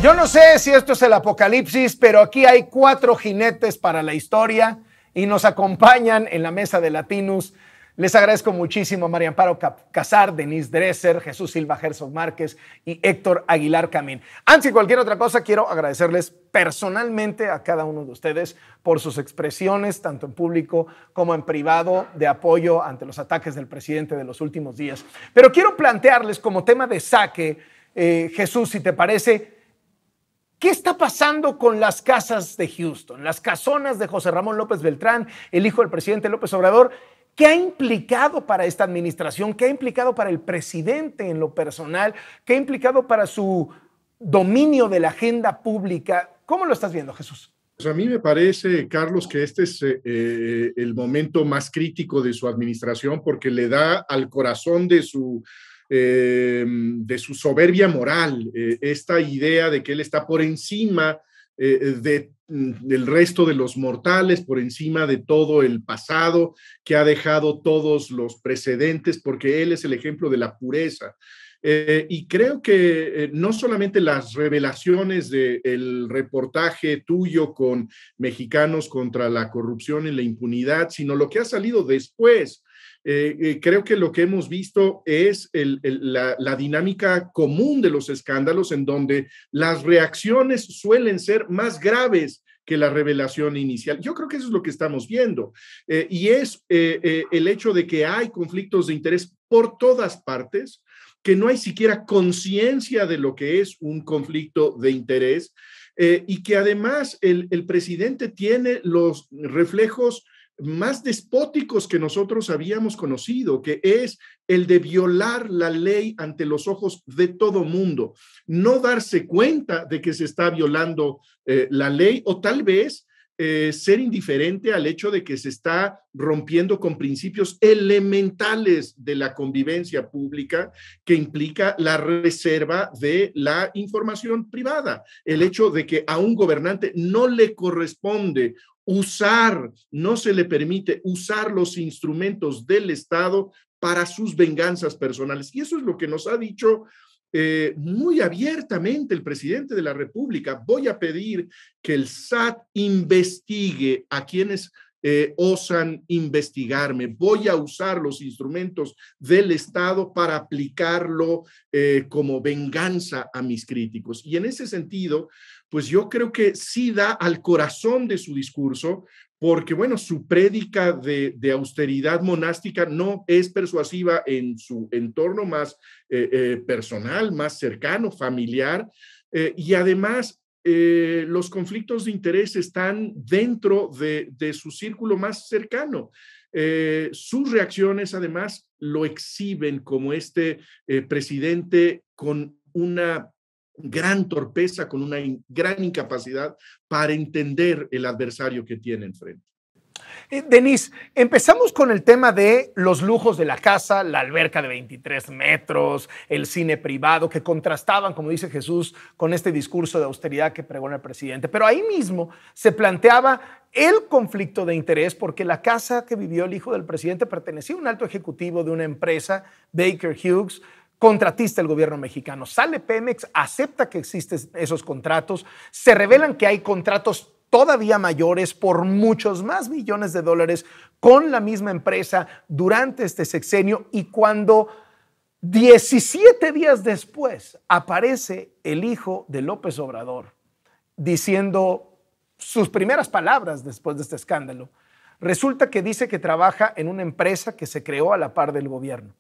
Yo no sé si esto es el apocalipsis, pero aquí hay 4 jinetes para la historia y nos acompañan en la mesa de Latinos. Les agradezco muchísimo a María Amparo Casar, Denise Dresser, Jesús Silva Herzog Márquez y Héctor Aguilar Camín. Antes de cualquier otra cosa, quiero agradecerles personalmente a cada uno de ustedes por sus expresiones, tanto en público como en privado, de apoyo ante los ataques del presidente de los últimos días. Pero quiero plantearles como tema de saque, Jesús, si te parece, ¿qué está pasando con las casas de Houston? Las casonas de José Ramón López Beltrán, el hijo del presidente López Obrador. ¿Qué ha implicado para esta administración? ¿Qué ha implicado para el presidente en lo personal? ¿Qué ha implicado para su dominio de la agenda pública? ¿Cómo lo estás viendo, Jesús? Pues a mí me parece, Carlos, que este es el momento más crítico de su administración porque le da al corazón de su soberbia moral, esta idea de que él está por encima del resto de los mortales, por encima de todo el pasado, que ha dejado todos los precedentes, porque él es el ejemplo de la pureza. Y creo que no solamente las revelaciones del reportaje tuyo con Mexicanos contra la Corrupción y la Impunidad, sino lo que ha salido después. Creo que lo que hemos visto es la dinámica común de los escándalos, en donde las reacciones suelen ser más graves que la revelación inicial. Yo creo que eso es lo que estamos viendo, y es el hecho de que hay conflictos de interés por todas partes, que no hay siquiera conciencia de lo que es un conflicto de interés, y que además el presidente tiene los reflejos más despóticos que nosotros habíamos conocido, que es el de violar la ley ante los ojos de todo mundo, no darse cuenta de que se está violando la ley, o tal vez ser indiferente al hecho de que se está rompiendo con principios elementales de la convivencia pública, que implica la reserva de la información privada, el hecho de que a un gobernante no le corresponde no se le permite usar los instrumentos del Estado para sus venganzas personales. Y eso es lo que nos ha dicho muy abiertamente el presidente de la República. Voy a pedir que el SAT investigue a quienes osan investigarme. Voy a usar los instrumentos del Estado para aplicarlo como venganza a mis críticos. Y en ese sentido, pues yo creo que sí da al corazón de su discurso, porque, bueno, su prédica de austeridad monástica no es persuasiva en su entorno más personal, más cercano, familiar, y además los conflictos de interés están dentro de su círculo más cercano. Sus reacciones, además, lo exhiben como este presidente con una gran torpeza, con una gran incapacidad para entender el adversario que tiene enfrente. Denise, empezamos con el tema de los lujos de la casa, la alberca de 23 metros, el cine privado, que contrastaban, como dice Jesús, con este discurso de austeridad que pregona el presidente. Pero ahí mismo se planteaba el conflicto de interés, porque la casa que vivió el hijo del presidente pertenecía a un alto ejecutivo de una empresa, Baker Hughes, contratista del gobierno mexicano. Sale Pemex, acepta que existen esos contratos, se revelan que hay contratos todavía mayores por muchos más millones de dólares con la misma empresa durante este sexenio, y cuando 17 días después aparece el hijo de López Obrador diciendo sus primeras palabras después de este escándalo, resulta que dice que trabaja en una empresa que se creó a la par del gobierno,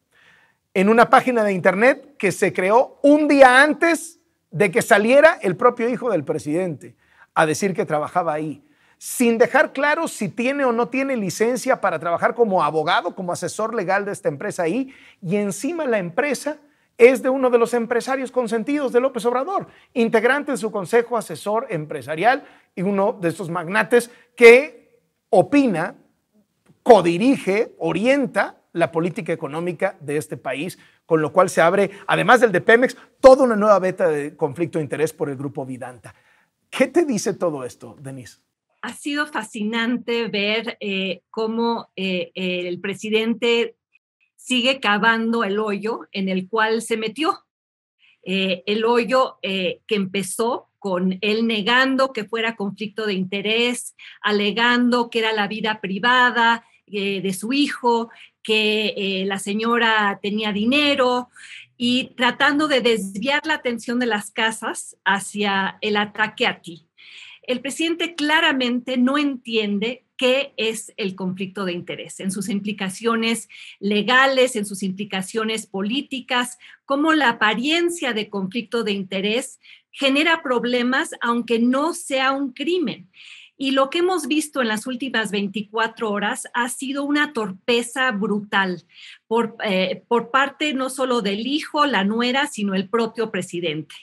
en una página de internet que se creó un día antes de que saliera el propio hijo del presidente a decir que trabajaba ahí, sin dejar claro si tiene o no tiene licencia para trabajar como abogado, como asesor legal de esta empresa ahí, y encima la empresa es de uno de los empresarios consentidos de López Obrador, integrante de su consejo asesor empresarial y uno de estos magnates que opina, codirige, orienta la política económica de este país, con lo cual se abre, además del de Pemex, toda una nueva veta de conflicto de interés por el grupo Vidanta. ¿Qué te dice todo esto, Denise? Ha sido fascinante ver cómo el presidente sigue cavando el hoyo en el cual se metió. El hoyo que empezó con él negando que fuera conflicto de interés, alegando que era la vida privada de su hijo, que la señora tenía dinero y tratando de desviar la atención de las casas hacia el ataque a ti. El presidente claramente no entiende qué es el conflicto de interés, en sus implicaciones legales, en sus implicaciones políticas, cómo la apariencia de conflicto de interés genera problemas aunque no sea un crimen. Y lo que hemos visto en las últimas 24 horas ha sido una torpeza brutal por parte no solo del hijo, la nuera, sino el propio presidente.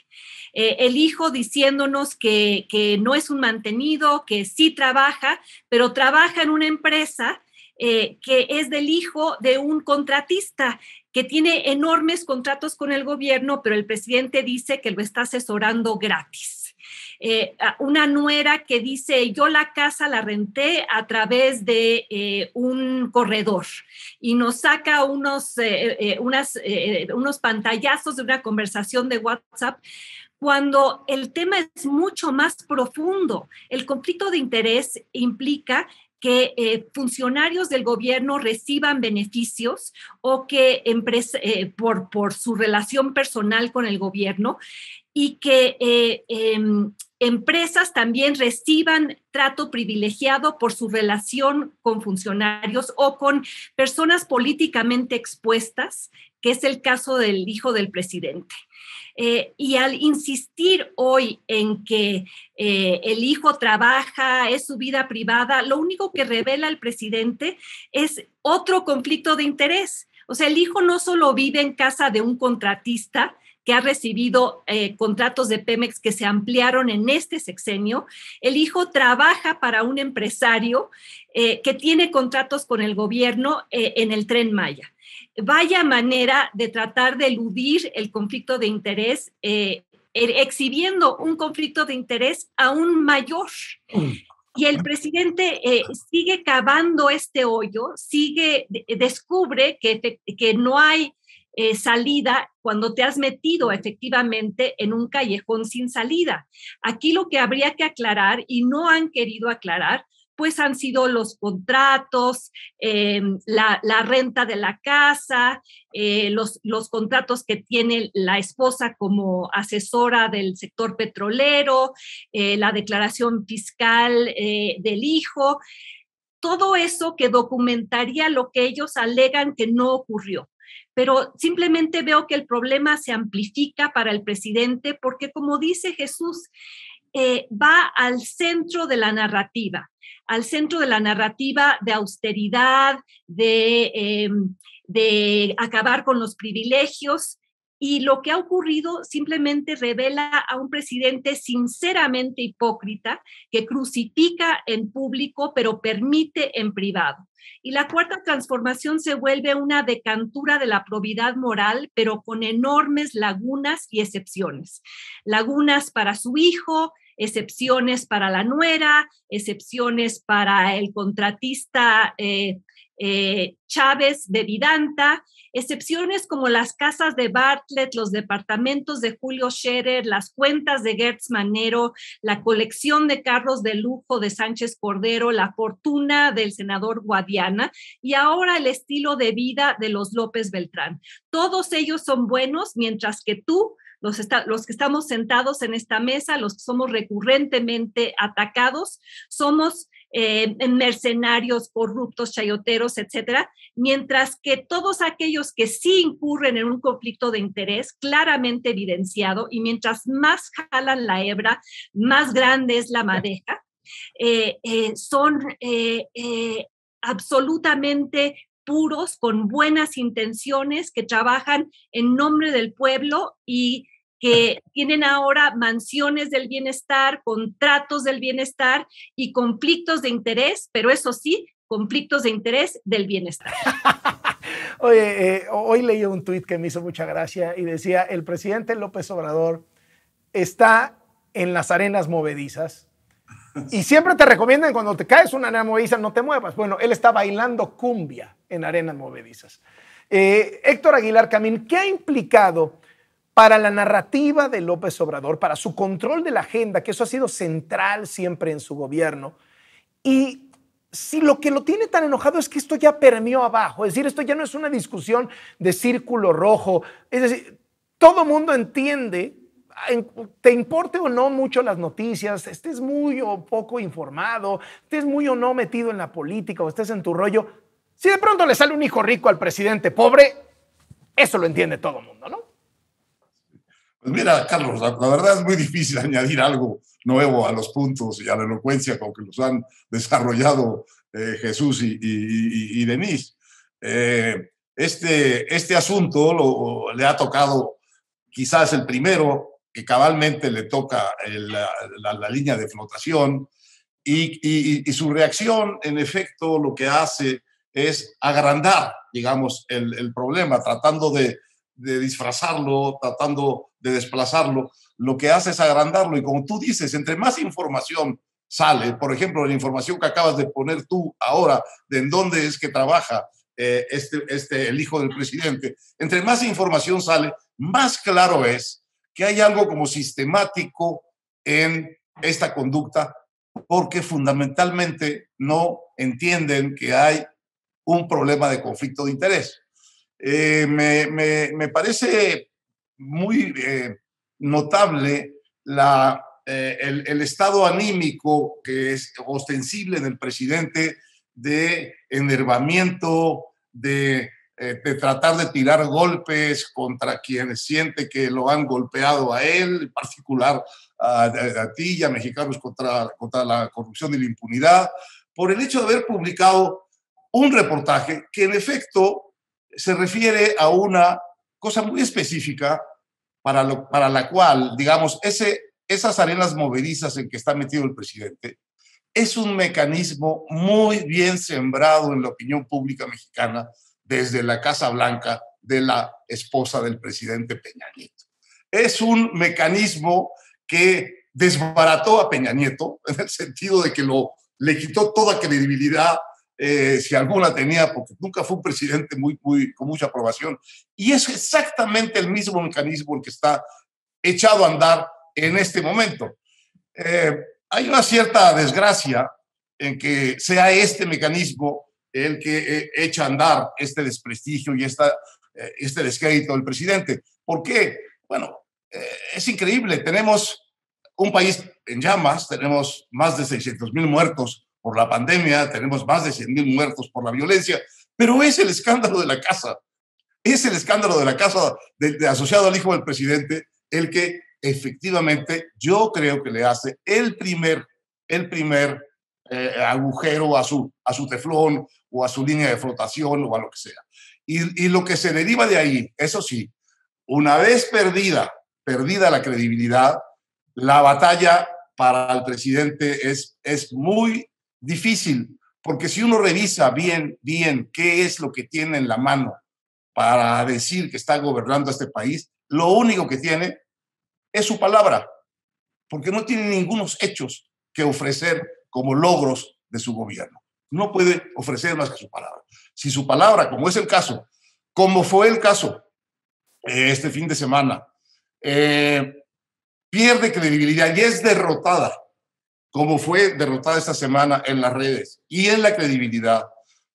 El hijo diciéndonos que no es un mantenido, que sí trabaja, pero trabaja en una empresa que es del hijo de un contratista que tiene enormes contratos con el gobierno, pero el presidente dice que lo está asesorando gratis. Una nuera que dice, yo la casa la renté a través de un corredor y nos saca unos pantallazos de una conversación de WhatsApp cuando el tema es mucho más profundo. El conflicto de interés implica que funcionarios del gobierno reciban beneficios o que por su relación personal con el gobierno y que empresas también reciban trato privilegiado por su relación con funcionarios o con personas políticamente expuestas, que es el caso del hijo del presidente. Y al insistir hoy en que el hijo trabaja, es su vida privada, lo único que revela el presidente es otro conflicto de interés. O sea, el hijo no solo vive en casa de un contratista que ha recibido contratos de Pemex que se ampliaron en este sexenio, el hijo trabaja para un empresario que tiene contratos con el gobierno en el Tren Maya. Vaya manera de tratar de eludir el conflicto de interés, exhibiendo un conflicto de interés aún mayor. Y el presidente sigue cavando este hoyo, descubre que no hay salida cuando te has metido efectivamente en un callejón sin salida. Aquí lo que habría que aclarar, y no han querido aclarar, pues han sido los contratos, la renta de la casa, los contratos que tiene la esposa como asesora del sector petrolero, la declaración fiscal del hijo, todo eso que documentaría lo que ellos alegan que no ocurrió. Pero simplemente veo que el problema se amplifica para el presidente porque, como dice Jesús, va al centro de la narrativa de austeridad, de acabar con los privilegios. Y lo que ha ocurrido simplemente revela a un presidente sinceramente hipócrita que crucifica en público pero permite en privado. Y la cuarta transformación se vuelve una decantura de la probidad moral, pero con enormes lagunas y excepciones. Lagunas para su hijo, excepciones para la nuera, excepciones para el contratista Chávez de Vidanta, excepciones como las casas de Bartlett, los departamentos de Julio Scherer, las cuentas de Gertz Manero, la colección de carros de lujo de Sánchez Cordero, la fortuna del senador Guadiana y ahora el estilo de vida de los López Beltrán. Todos ellos son buenos, mientras que tú, los que estamos sentados en esta mesa, los que somos recurrentemente atacados, somos mercenarios, corruptos, chayoteros, etcétera, mientras que todos aquellos que sí incurren en un conflicto de interés claramente evidenciado y mientras más jalan la hebra, más grande es la madeja, son absolutamente puros, con buenas intenciones, que trabajan en nombre del pueblo y que tienen ahora mansiones del bienestar, contratos del bienestar y conflictos de interés, pero eso sí, conflictos de interés del bienestar. Oye, hoy leí un tuit que me hizo mucha gracia y decía, el presidente López Obrador está en las arenas movedizas y siempre te recomiendan cuando te caes una arena movediza no te muevas. Bueno, él está bailando cumbia en arenas movedizas. Héctor Aguilar Camín, ¿qué ha implicado para la narrativa de López Obrador, para su control de la agenda, que eso ha sido central siempre en su gobierno. Y si lo que lo tiene tan enojado es que esto ya permeó abajo, es decir, esto ya no es una discusión de círculo rojo, es decir, todo mundo entiende, te importe o no mucho las noticias, estés muy o poco informado, estés muy o no metido en la política o estés en tu rollo, si de pronto le sale un hijo rico al presidente pobre, eso lo entiende todo el mundo, ¿no? Pues mira, Carlos, la verdad es muy difícil añadir algo nuevo a los puntos y a la elocuencia con que los han desarrollado Jesús y Denise. Este asunto le ha tocado quizás el primero, que cabalmente le toca la línea de flotación, y su reacción, en efecto, lo que hace es agrandar, digamos, el problema, tratando de disfrazarlo, tratando de desplazarlo. Lo que hace es agrandarlo, y como tú dices, entre más información sale, por ejemplo, la información que acabas de poner tú ahora, de en dónde es que trabaja el hijo del presidente, entre más información sale, más claro es que hay algo como sistemático en esta conducta, porque fundamentalmente no entienden que hay un problema de conflicto de interés. Me parece muy notable el estado anímico que es ostensible en el presidente, de enervamiento, de tratar de tirar golpes contra quienes siente que lo han golpeado a él, en particular a ti y a mexicanos, contra la corrupción y la impunidad, por el hecho de haber publicado un reportaje que en efecto se refiere a cosa muy específica para la cual, digamos, esas arenas movedizas en que está metido el presidente es un mecanismo muy bien sembrado en la opinión pública mexicana desde la Casa Blanca de la esposa del presidente Peña Nieto. Es un mecanismo que desbarató a Peña Nieto en el sentido de que le quitó toda credibilidad, si alguna tenía, porque nunca fue un presidente con mucha aprobación. Y es exactamente el mismo mecanismo el que está echado a andar en este momento. Hay una cierta desgracia en que sea este mecanismo el que echa a andar este desprestigio y este descrédito del presidente. ¿Por qué? Bueno, es increíble. Tenemos un país en llamas, tenemos más de 600,000 muertos por la pandemia, tenemos más de 100,000 muertos por la violencia, pero es el escándalo de la casa, asociado al hijo del presidente, el que efectivamente yo creo que le hace el primer agujero a su teflón o a su línea de flotación o a lo que sea. Y lo que se deriva de ahí, eso sí, una vez perdida la credibilidad, la batalla para el presidente es muy difícil, porque si uno revisa bien qué es lo que tiene en la mano para decir que está gobernando este país, lo único que tiene es su palabra, porque no tiene ningunos hechos que ofrecer como logros de su gobierno. No puede ofrecer más que su palabra. Si su palabra, como es el caso, como fue el caso este fin de semana, pierde credibilidad y es derrotada, como fue derrotada esta semana en las redes y en la credibilidad,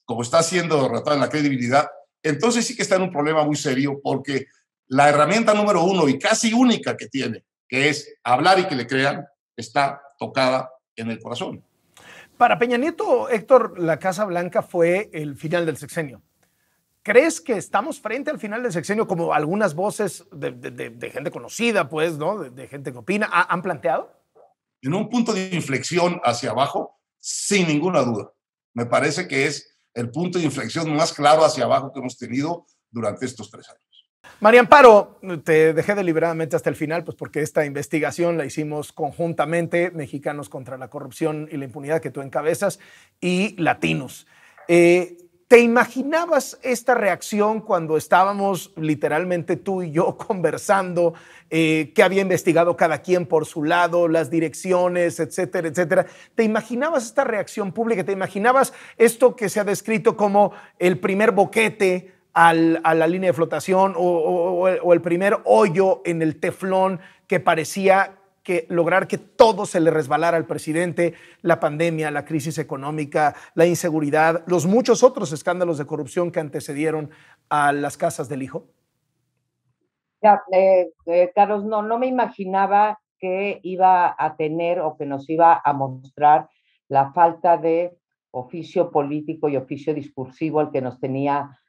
como está siendo derrotada en la credibilidad, entonces sí que está en un problema muy serio, porque la herramienta número uno y casi única que tiene, que es hablar y que le crean, está tocada en el corazón. Para Peña Nieto, Héctor, la Casa Blanca fue el final del sexenio. ¿Crees que estamos frente al final del sexenio, como algunas voces de gente conocida, pues, ¿no? De gente que opina, han planteado? En un punto de inflexión hacia abajo, sin ninguna duda. Me parece que es el punto de inflexión más claro hacia abajo que hemos tenido durante estos 3 años. María Amparo, te dejé deliberadamente hasta el final, pues porque esta investigación la hicimos conjuntamente, Mexicanos contra la Corrupción y la Impunidad, que tú encabezas, y Latinos. ¿Te imaginabas esta reacción cuando estábamos literalmente tú y yo conversando, que había investigado cada quien por su lado, las direcciones, etcétera, etcétera? ¿Te imaginabas esta reacción pública? ¿Te imaginabas esto que se ha descrito como el primer boquete a la línea de flotación o el primer hoyo en el teflón que parecía que lograr que todo se le resbalara al presidente, la pandemia, la crisis económica, la inseguridad, los muchos otros escándalos de corrupción que antecedieron a las casas del hijo? Ya, Carlos, no me imaginaba que iba a tener o que nos iba a mostrar la falta de oficio político y oficio discursivo al que nos tenía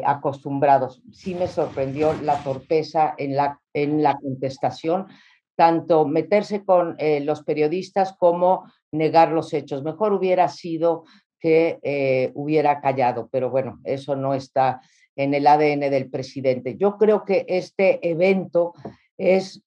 acostumbrados. Sí me sorprendió la torpeza en la contestación, tanto meterse con los periodistas como negar los hechos. Mejor hubiera sido que hubiera callado, pero bueno, eso no está en el ADN del presidente. Yo creo que este evento es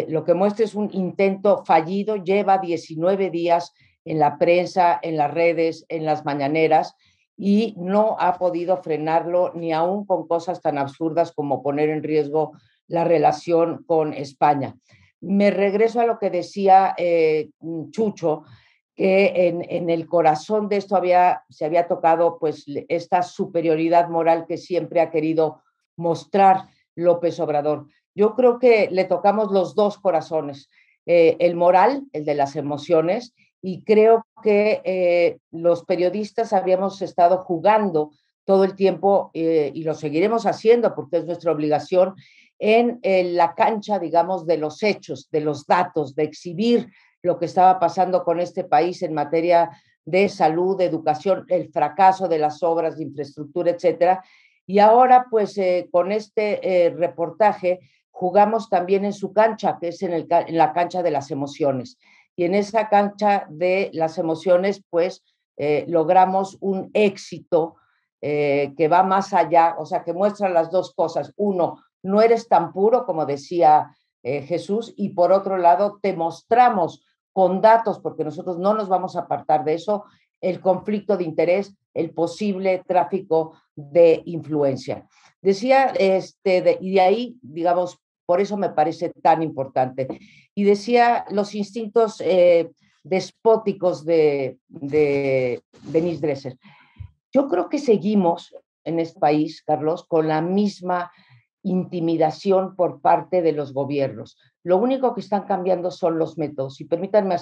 lo que muestra es un intento fallido, lleva 19 días en la prensa, en las redes, en las mañaneras, y no ha podido frenarlo ni aún con cosas tan absurdas como poner en riesgo la relación con España. Me regreso a lo que decía Chucho, que en el corazón de esto se había tocado pues esta superioridad moral que siempre ha querido mostrar López Obrador. Yo creo que le tocamos los dos corazones, el moral, el de las emociones, y creo que los periodistas habíamos estado jugando todo el tiempo y lo seguiremos haciendo porque es nuestra obligación en la cancha, digamos, de los hechos, de los datos, de exhibir lo que estaba pasando con este país en materia de salud, de educación, el fracaso de las obras de infraestructura, etcétera. Y ahora, pues, con este reportaje, jugamos también en su cancha, que es en la cancha de las emociones. Y en esa cancha de las emociones, pues, logramos un éxito que va más allá, o sea, que muestra las dos cosas. Uno, no eres tan puro como decía Jesús, y por otro lado, te mostramos con datos, porque nosotros no nos vamos a apartar de eso, el conflicto de interés, el posible tráfico de influencia. Decía, y de ahí, digamos, por eso me parece tan importante. Y decía los instintos despóticos de Denise Dresser. Yo creo que seguimos en este país, Carlos, con la misma intimidación por parte de los gobiernos. Lo único que están cambiando son los métodos. Y permítanme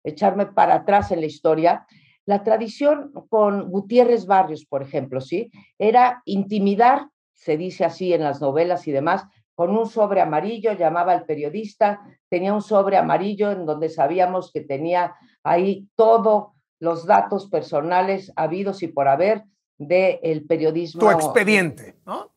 echarme para atrás en la historia. La tradición con Gutiérrez Barrios, por ejemplo, ¿sí? Era intimidar, se dice así en las novelas y demás, con un sobre amarillo, llamaba al periodista, tenía un sobre amarillo en donde sabíamos que tenía ahí todos los datos personales habidos y por haber del periodismo. Tu expediente, ¿no?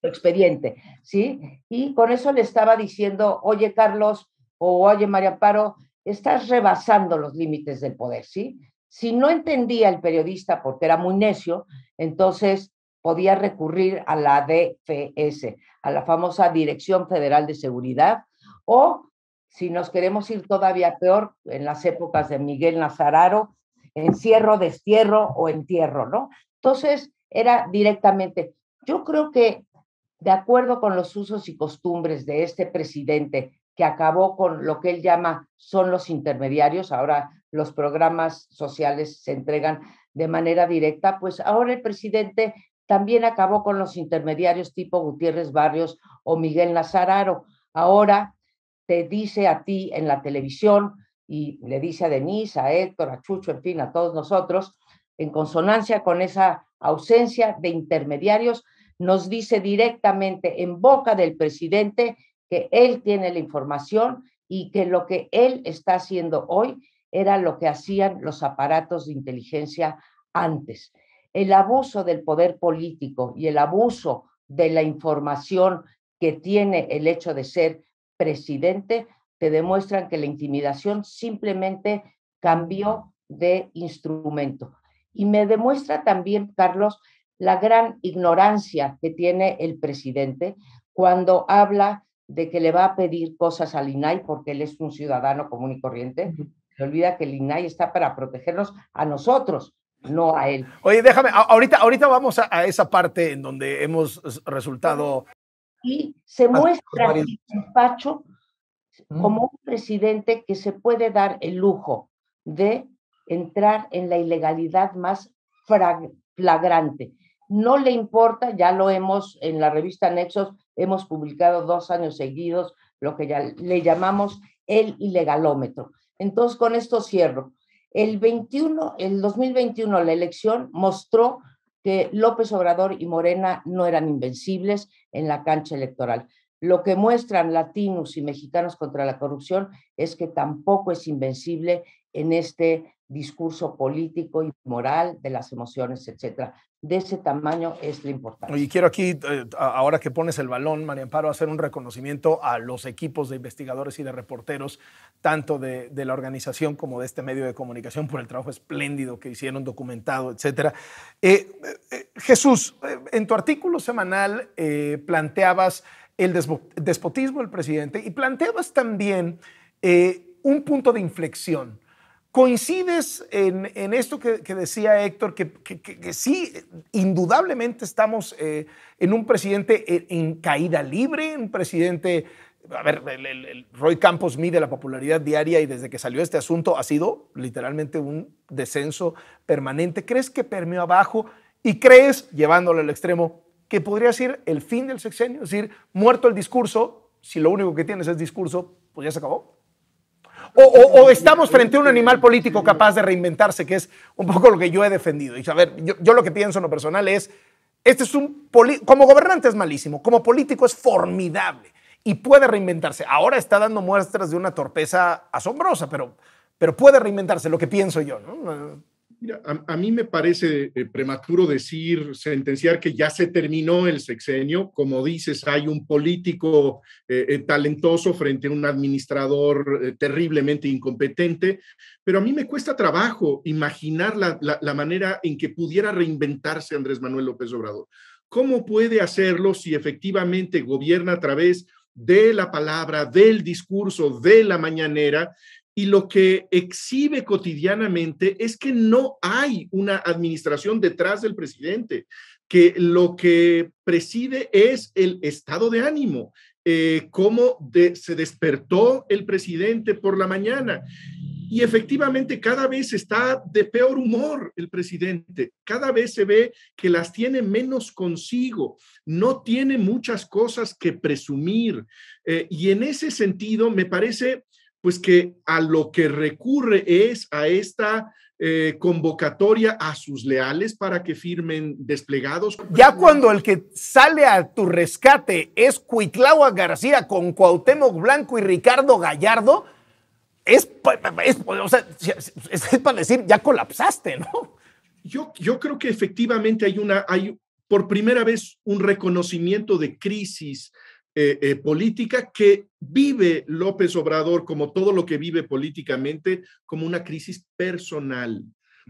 Expediente, ¿sí? Y con eso le estaba diciendo, oye, Carlos, o oye, María Amparo, estás rebasando los límites del poder, ¿sí? Si no entendía el periodista porque era muy necio, entonces podía recurrir a la DFS, a la famosa Dirección Federal de Seguridad, o si nos queremos ir todavía peor, en las épocas de Miguel Nazararo, encierro, destierro o entierro, ¿no? Entonces era directamente, yo creo que de acuerdo con los usos y costumbres de este presidente que acabó con lo que él llama son los intermediarios, ahora los programas sociales se entregan de manera directa, pues ahora el presidente también acabó con los intermediarios tipo Gutiérrez Barrios o Miguel Nazararo. Ahora te dice a ti en la televisión y le dice a Denise, a Héctor, a Chucho, en fin, a todos nosotros, en consonancia con esa ausencia de intermediarios, nos dice directamente en boca del presidente que él tiene la información y que lo que él está haciendo hoy era lo que hacían los aparatos de inteligencia antes. El abuso del poder político y el abuso de la información que tiene el hecho de ser presidente te demuestran que la intimidación simplemente cambió de instrumento. Y me demuestra también, Carlos, la gran ignorancia que tiene el presidente cuando habla de que le va a pedir cosas al INAI porque él es un ciudadano común y corriente. Se olvida que el INAI está para protegernos a nosotros, no a él. Oye, déjame, ahorita vamos a esa parte en donde hemos resultado... Y se muestra el despacho como un presidente que se puede dar el lujo de entrar en la ilegalidad más flagrante. no le importa, ya lo hemos, en la revista Nexos, hemos publicado 2 años seguidos lo que ya le llamamos el ilegalómetro. Entonces, con esto cierro. El 2021, la elección mostró que López Obrador y Morena no eran invencibles en la cancha electoral. Lo que muestran latinos y mexicanos contra la corrupción es que tampoco es invencible en este discurso político y moral de las emociones, etcétera. De ese tamaño es la importancia. Y quiero aquí, ahora que pones el balón, María Amparo, hacer un reconocimiento a los equipos de investigadores y de reporteros, tanto de la organización como de este medio de comunicación, por el trabajo espléndido que hicieron, documentado, etcétera. Jesús, en tu artículo semanal planteabas el despotismo del presidente y planteabas también un punto de inflexión. ¿Coincides en esto que decía Héctor, que sí, indudablemente estamos en un presidente en caída libre, un presidente, a ver, el Roy Campos mide la popularidad diaria y desde que salió este asunto ha sido literalmente un descenso permanente? ¿Crees que permeó abajo y crees, llevándolo al extremo, que podría ser el fin del sexenio? Es decir, muerto el discurso, si lo único que tienes es discurso, pues ya se acabó. O estamos frente a un animal político capaz de reinventarse, que es un poco lo que yo he defendido. Y a ver, yo lo que pienso en lo personal es, como gobernante es malísimo, como político es formidable y puede reinventarse. Ahora está dando muestras de una torpeza asombrosa, pero puede reinventarse, lo que pienso yo, ¿no? Mira, a mí me parece prematuro sentenciar que ya se terminó el sexenio. Como dices, hay un político talentoso frente a un administrador terriblemente incompetente, pero a mí me cuesta trabajo imaginar la manera en que pudiera reinventarse Andrés Manuel López Obrador. ¿Cómo puede hacerlo si efectivamente gobierna a través de la palabra, del discurso, de la mañanera? Y lo que exhibe cotidianamente es que no hay una administración detrás del presidente, que lo que preside es el estado de ánimo, cómo se despertó el presidente por la mañana. Y efectivamente cada vez está de peor humor el presidente, cada vez se ve que las tiene menos consigo, no tiene muchas cosas que presumir. Y en ese sentido me parece pues que a lo que recurre es a esta convocatoria a sus leales para que firmen desplegados. Ya cuando el que sale a tu rescate es Cuitláhuac García con Cuauhtémoc Blanco y Ricardo Gallardo, es para decir, ya colapsaste, ¿no? Yo creo que efectivamente hay por primera vez un reconocimiento de crisis política que vive López Obrador, como todo lo que vive políticamente, como una crisis personal,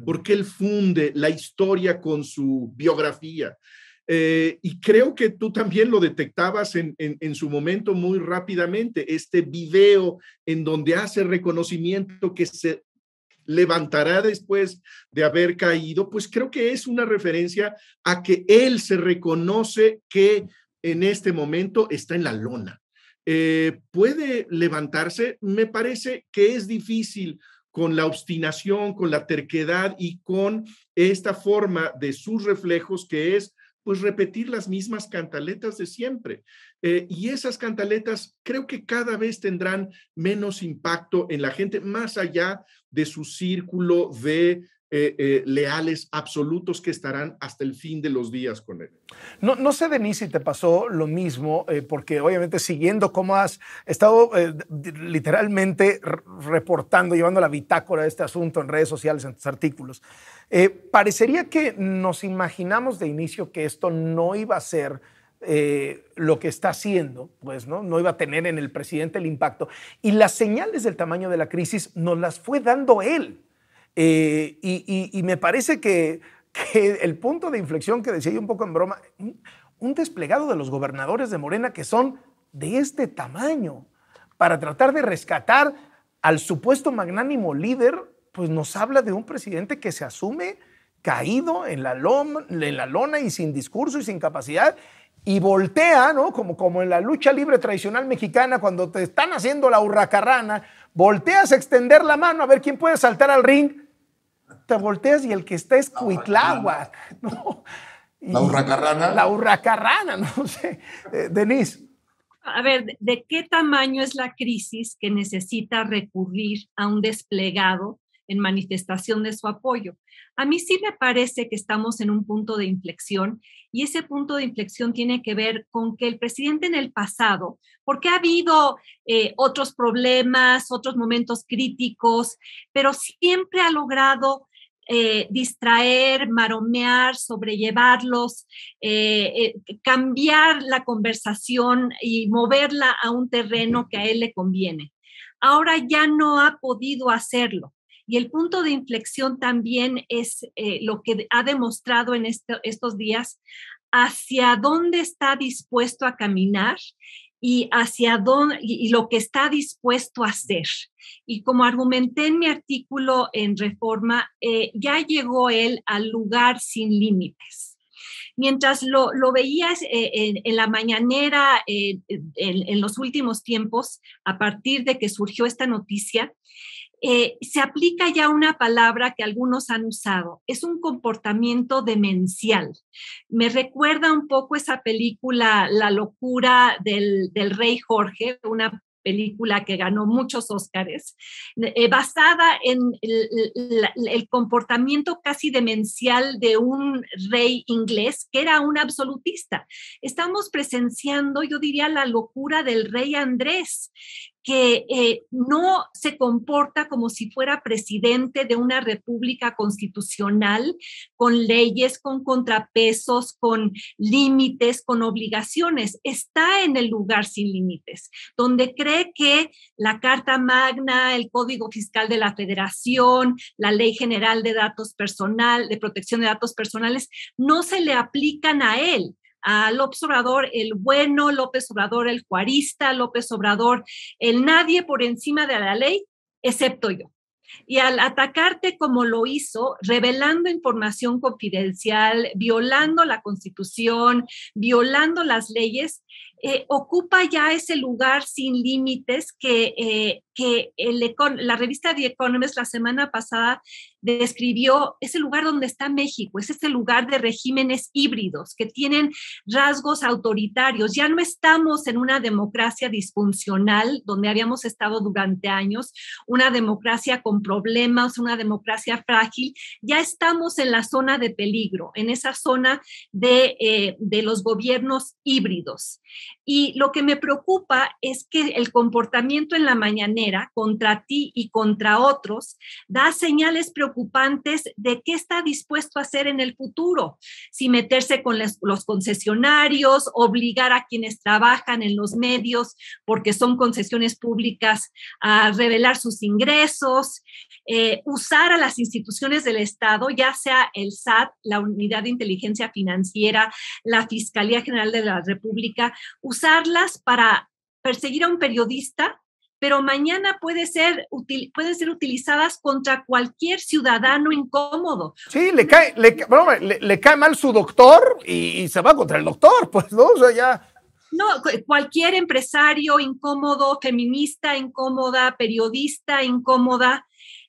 porque él funde la historia con su biografía. Y creo que tú también lo detectabas en su momento muy rápidamente, este video en donde hace reconocimiento que se levantará después de haber caído, pues creo que es una referencia a que él se reconoce que en este momento está en la lona. ¿Puede levantarse? Me parece que es difícil con la obstinación, con la terquedad y con esta forma de sus reflejos que es pues repetir las mismas cantaletas de siempre. Y esas cantaletas creo que cada vez tendrán menos impacto en la gente, más allá de su círculo de leales absolutos que estarán hasta el fin de los días con él. No sé, Denise, si te pasó lo mismo, porque obviamente siguiendo cómo has estado literalmente reportando, llevando la bitácora de este asunto en redes sociales, en tus artículos, parecería que nos imaginamos de inicio que esto no iba a ser lo que está haciendo, pues no iba a tener en el presidente el impacto. Y las señales del tamaño de la crisis nos las fue dando él. Y me parece que el punto de inflexión que decía yo un poco en broma, un desplegado de los gobernadores de Morena que son de este tamaño para tratar de rescatar al supuesto magnánimo líder, pues nos habla de un presidente que se asume caído en la lona y sin discurso y sin capacidad y voltea, ¿no? Como en la lucha libre tradicional mexicana, cuando te están haciendo la hurracarrana, volteas a extender la mano a ver quién puede saltar al ring, te volteas y el que está es Cuitláhuac, ¿no? La hurracarrana. La hurracarrana, no sé. Denise. A ver, ¿de qué tamaño es la crisis que necesita recurrir a un desplegado en manifestación de su apoyo? A mí sí me parece que estamos en un punto de inflexión, y ese punto de inflexión tiene que ver con que el presidente en el pasado, porque ha habido otros problemas, otros momentos críticos, pero siempre ha logrado distraer, maromear, sobrellevarlos, cambiar la conversación y moverla a un terreno que a él le conviene. Ahora ya no ha podido hacerlo. Y el punto de inflexión también es lo que ha demostrado en estos días, hacia dónde está dispuesto a caminar y hacia dónde y lo que está dispuesto a hacer. Y como argumenté en mi artículo en Reforma, ya llegó él al lugar sin límites. Mientras lo veías en la mañanera en los últimos tiempos, a partir de que surgió esta noticia, se aplica ya una palabra que algunos han usado, es un comportamiento demencial. Me recuerda un poco esa película La locura del rey Jorge, una película que ganó muchos Óscares, basada en el comportamiento casi demencial de un rey inglés que era un absolutista. Estamos presenciando, yo diría, la locura del rey Andrés, que no se comporta como si fuera presidente de una república constitucional, con leyes, con contrapesos, con límites, con obligaciones. Está en el lugar sin límites, donde cree que la Carta Magna, el Código Fiscal de la Federación, la Ley General de Protección de Datos Personales, no se le aplican a él. A López Obrador el bueno, López Obrador el juarista, López Obrador el nadie por encima de la ley, excepto yo. Y al atacarte como lo hizo, revelando información confidencial, violando la Constitución, violando las leyes, ocupa ya ese lugar sin límites que la revista The Economist la semana pasada describió. Ese lugar donde está México, es ese lugar de regímenes híbridos que tienen rasgos autoritarios. Ya no estamos en una democracia disfuncional donde habíamos estado durante años, una democracia con problemas, una democracia frágil. Ya estamos en la zona de peligro, en esa zona de los gobiernos híbridos. Y lo que me preocupa es que el comportamiento en la mañanera contra ti y contra otros da señales preocupantes de qué está dispuesto a hacer en el futuro. Si meterse con los concesionarios, obligar a quienes trabajan en los medios, porque son concesiones públicas, a revelar sus ingresos, usar a las instituciones del Estado, ya sea el SAT, la Unidad de Inteligencia Financiera, la Fiscalía General de la República, usarlas para perseguir a un periodista, pero mañana pueden ser utilizadas contra cualquier ciudadano incómodo. Sí, le cae mal su doctor y se va contra el doctor, pues, ¿no? O sea, ya... No, cualquier empresario incómodo, feminista incómoda, periodista incómoda.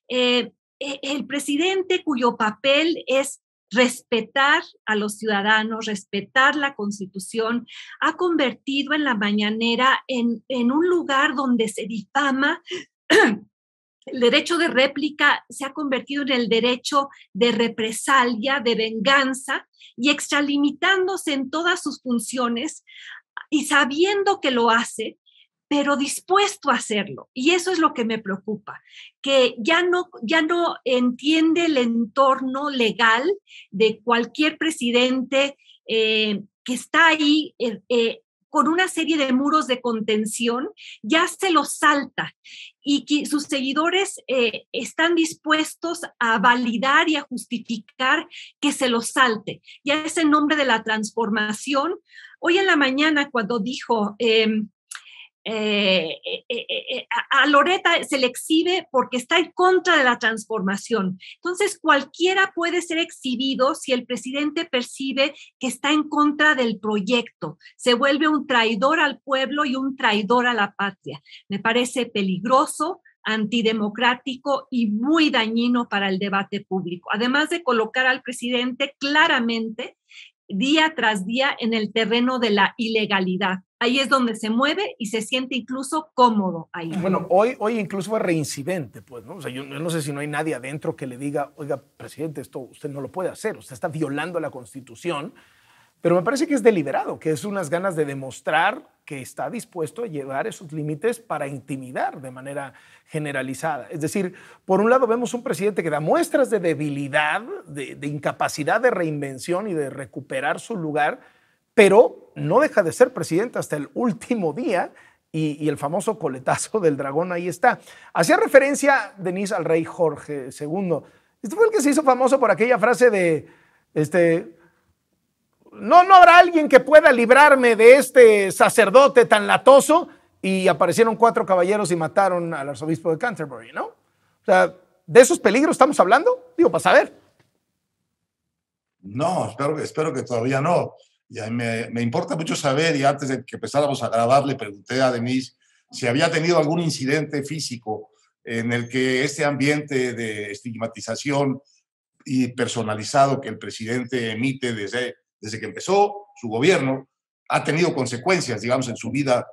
El presidente, cuyo papel es respetar a los ciudadanos, respetar la Constitución, ha convertido en la mañanera en un lugar donde se difama. El derecho de réplica se ha convertido en el derecho de represalia, de venganza, y extralimitándose en todas sus funciones y sabiendo que lo hace, pero dispuesto a hacerlo. Y eso es lo que me preocupa, que ya no entiende el entorno legal de cualquier presidente que está ahí con una serie de muros de contención, ya se los salta, y que sus seguidores están dispuestos a validar y a justificar que se los salte. Ya es en nombre de la transformación. Hoy en la mañana, cuando dijo... a Loreta se le exhibe porque está en contra de la transformación. Entonces, cualquiera puede ser exhibido si el presidente percibe que está en contra del proyecto. Se vuelve un traidor al pueblo y un traidor a la patria. Me parece peligroso, antidemocrático y muy dañino para el debate público. Además de colocar al presidente claramente día tras día en el terreno de la ilegalidad. Ahí es donde se mueve y se siente incluso cómodo ahí. Bueno, hoy incluso fue reincidente, pues, ¿no? O sea, yo no sé si no hay nadie adentro que le diga, oiga, presidente, esto usted no lo puede hacer, usted está violando la Constitución, pero me parece que es deliberado, que es unas ganas de demostrar que está dispuesto a llevar esos límites para intimidar de manera generalizada. Es decir, por un lado vemos un presidente que da muestras de debilidad, de incapacidad de reinvención y de recuperar su lugar, pero no deja de ser presidente hasta el último día y el famoso coletazo del dragón ahí está. Hacía referencia, Denise, al rey Jorge II. Este fue el que se hizo famoso por aquella frase de, no habrá alguien que pueda librarme de este sacerdote tan latoso, y aparecieron 4 caballeros y mataron al arzobispo de Canterbury, ¿no? O sea, ¿de esos peligros estamos hablando? Digo, para saber. No, espero que todavía no. Y me importa mucho saber, y antes de que empezáramos a grabar le pregunté a Denise si había tenido algún incidente físico en el que este ambiente de estigmatización y personalizado que el presidente emite desde que empezó su gobierno ha tenido consecuencias, digamos, en su vida.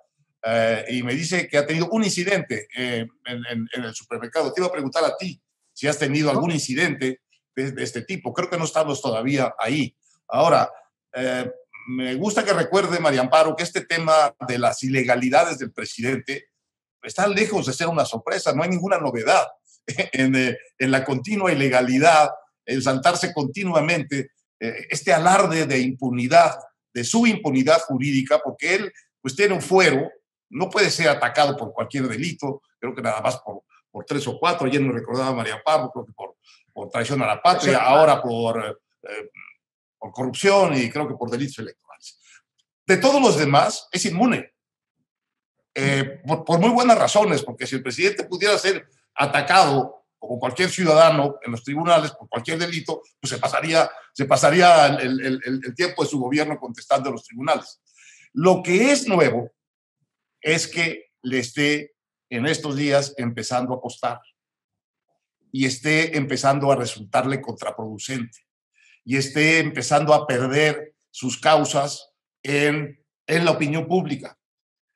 Y me dice que ha tenido un incidente en el supermercado. Te iba a preguntar a ti si has tenido algún incidente de este tipo. Creo que no estamos todavía ahí. Ahora, me gusta que recuerde, María Amparo, que este tema de las ilegalidades del presidente está lejos de ser una sorpresa. No hay ninguna novedad en la continua ilegalidad, el saltarse continuamente este alarde de impunidad, de su impunidad jurídica, porque él pues tiene un fuero, no puede ser atacado por cualquier delito, creo que nada más por 3 o 4, ayer nos recordaba María Amparo, creo que por traición a la patria, ahora por corrupción y creo que por delitos electorales. De todos los demás, es inmune. Por muy buenas razones, porque si el presidente pudiera ser atacado como cualquier ciudadano en los tribunales por cualquier delito, pues se pasaría el tiempo de su gobierno contestando a los tribunales. Lo que es nuevo es que le esté en estos días empezando a costar y esté empezando a resultarle contraproducente y esté empezando a perder sus causas en la opinión pública.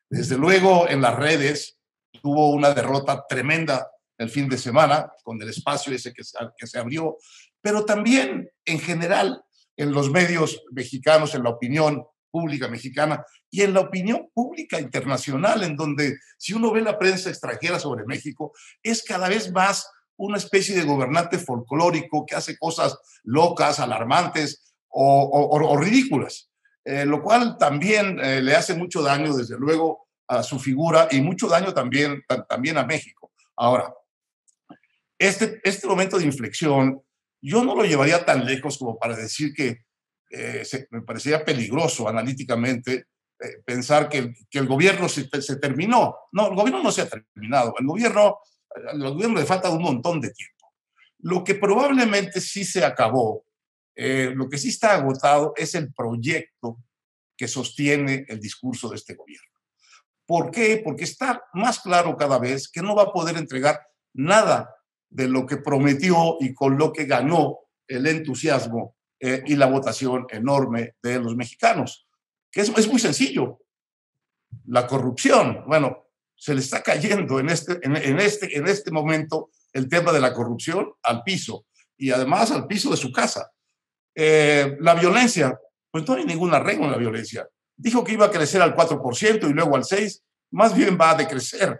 Desde luego, en las redes tuvo una derrota tremenda el fin de semana con el espacio ese que se abrió, pero también en general en los medios mexicanos, en la opinión pública mexicana y en la opinión pública internacional, en donde si uno ve la prensa extranjera sobre México, es cada vez más una especie de gobernante folclórico que hace cosas locas, alarmantes o ridículas, lo cual también le hace mucho daño, desde luego, a su figura y mucho daño también a México. Ahora, este momento de inflexión, yo no lo llevaría tan lejos como para decir que me parecería peligroso analíticamente pensar que el gobierno se terminó. No, el gobierno no se ha terminado. Al gobierno le falta un montón de tiempo. Lo que probablemente sí se acabó, lo que sí está agotado es el proyecto que sostiene el discurso de este gobierno. ¿Por qué? Porque está más claro cada vez que no va a poder entregar nada de lo que prometió y con lo que ganó el entusiasmo y la votación enorme de los mexicanos, que es muy sencillo. La corrupción, bueno, se le está cayendo en este momento el tema de la corrupción al piso, y además al piso de su casa. La violencia, pues no hay ningún arreglo en la violencia. Dijo que iba a crecer al 4% y luego al 6%, más bien va a decrecer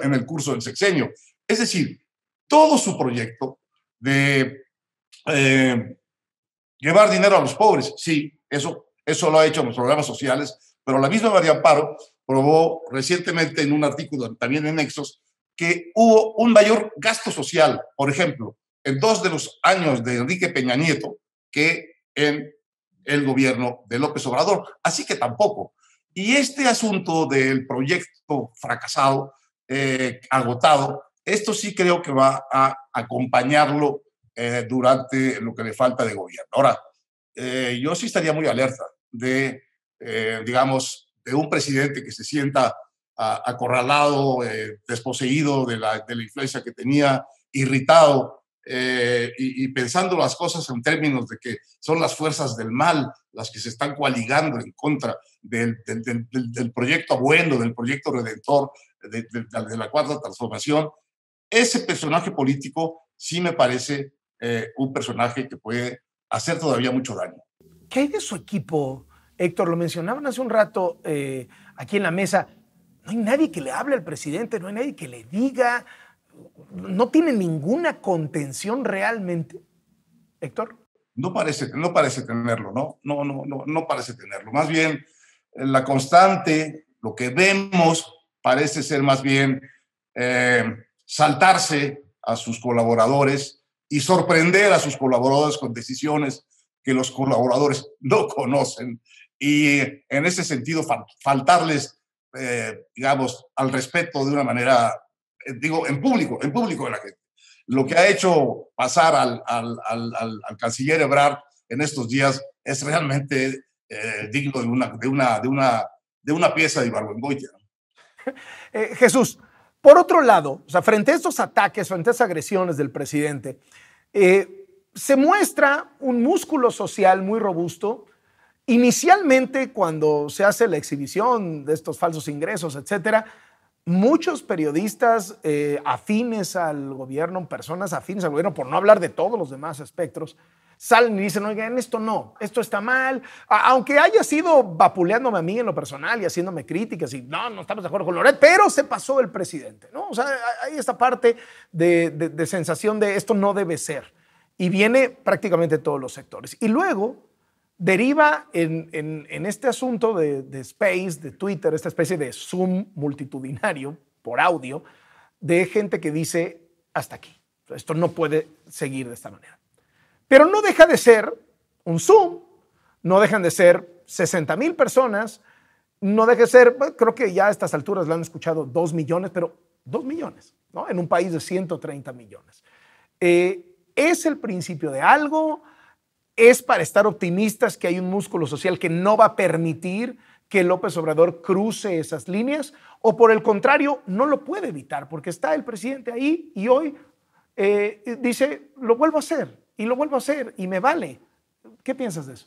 en el curso del sexenio. Es decir, todo su proyecto de llevar dinero a los pobres, sí, eso lo ha hecho en los programas sociales, pero la misma María Amparo probó recientemente en un artículo también en Nexos que hubo un mayor gasto social, por ejemplo, en 2 de los años de Enrique Peña Nieto que en el gobierno de López Obrador. Así que tampoco. Y este asunto del proyecto fracasado, agotado, esto sí creo que va a acompañarlo durante lo que le falta de gobierno. Ahora, yo sí estaría muy alerta digamos, de un presidente que se sienta acorralado, desposeído de la influencia que tenía, irritado y pensando las cosas en términos de que son las fuerzas del mal las que se están coaligando en contra del proyecto bueno, del proyecto redentor de la Cuarta Transformación, ese personaje político sí me parece un personaje que puede hacer todavía mucho daño. ¿Qué hay de su equipo, Héctor? Lo mencionaban hace un rato aquí en la mesa. No hay nadie que le hable al presidente, no hay nadie que le diga, no tiene ninguna contención realmente, Héctor. No parece tenerlo, ¿no? No parece tenerlo. Más bien, la constante, lo que vemos, parece ser más bien saltarse a sus colaboradores y sorprender a sus colaboradores con decisiones que los colaboradores no conocen. Y en ese sentido, faltarles, digamos, al respeto de una manera, digo, en público de la gente. Lo que ha hecho pasar al canciller Ebrard en estos días es realmente digno de una pieza de Ibargüengoitia. Jesús, por otro lado, o sea, frente a estos ataques, frente a esas agresiones del presidente, se muestra un músculo social muy robusto. Inicialmente, cuando se hace la exhibición de estos falsos ingresos, etcétera, muchos periodistas afines al gobierno, personas afines al gobierno, por no hablar de todos los demás espectros, salen y dicen, oigan, esto no, esto está mal, aunque haya sido vapuleándome a mí en lo personal y haciéndome críticas y no estamos de acuerdo con Loret, pero se pasó el presidente, ¿no? O sea, hay esta parte de sensación de esto no debe ser, y viene prácticamente de todos los sectores. Y luego deriva en este asunto de Space, de Twitter, esta especie de Zoom multitudinario por audio, de gente que dice, hasta aquí, esto no puede seguir de esta manera. Pero no deja de ser un Zoom, no dejan de ser 60,000 personas, no deja de ser, bueno, creo que ya a estas alturas lo han escuchado 2 millones, pero 2 millones, ¿no? En un país de 130 millones. ¿Es el principio de algo? ¿Es para estar optimistas que hay un músculo social que no va a permitir que López Obrador cruce esas líneas? ¿O por el contrario, no lo puede evitar porque está el presidente ahí y hoy dice, lo vuelvo a hacer y lo vuelvo a hacer y me vale? ¿Qué piensas de eso?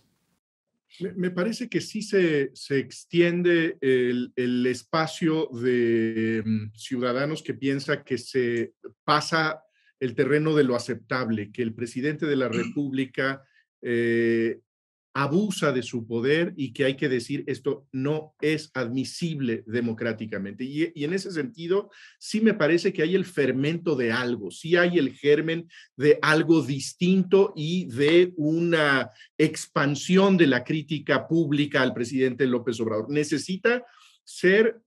Me parece que sí se extiende el espacio de ciudadanos que piensa que se pasa el terreno de lo aceptable, que el presidente de la República abusa de su poder y que hay que decir esto no es admisible democráticamente. Y en ese sentido, sí me parece que hay el fermento de algo, sí hay el germen de algo distinto y de una expansión de la crítica pública al presidente López Obrador. Necesita ser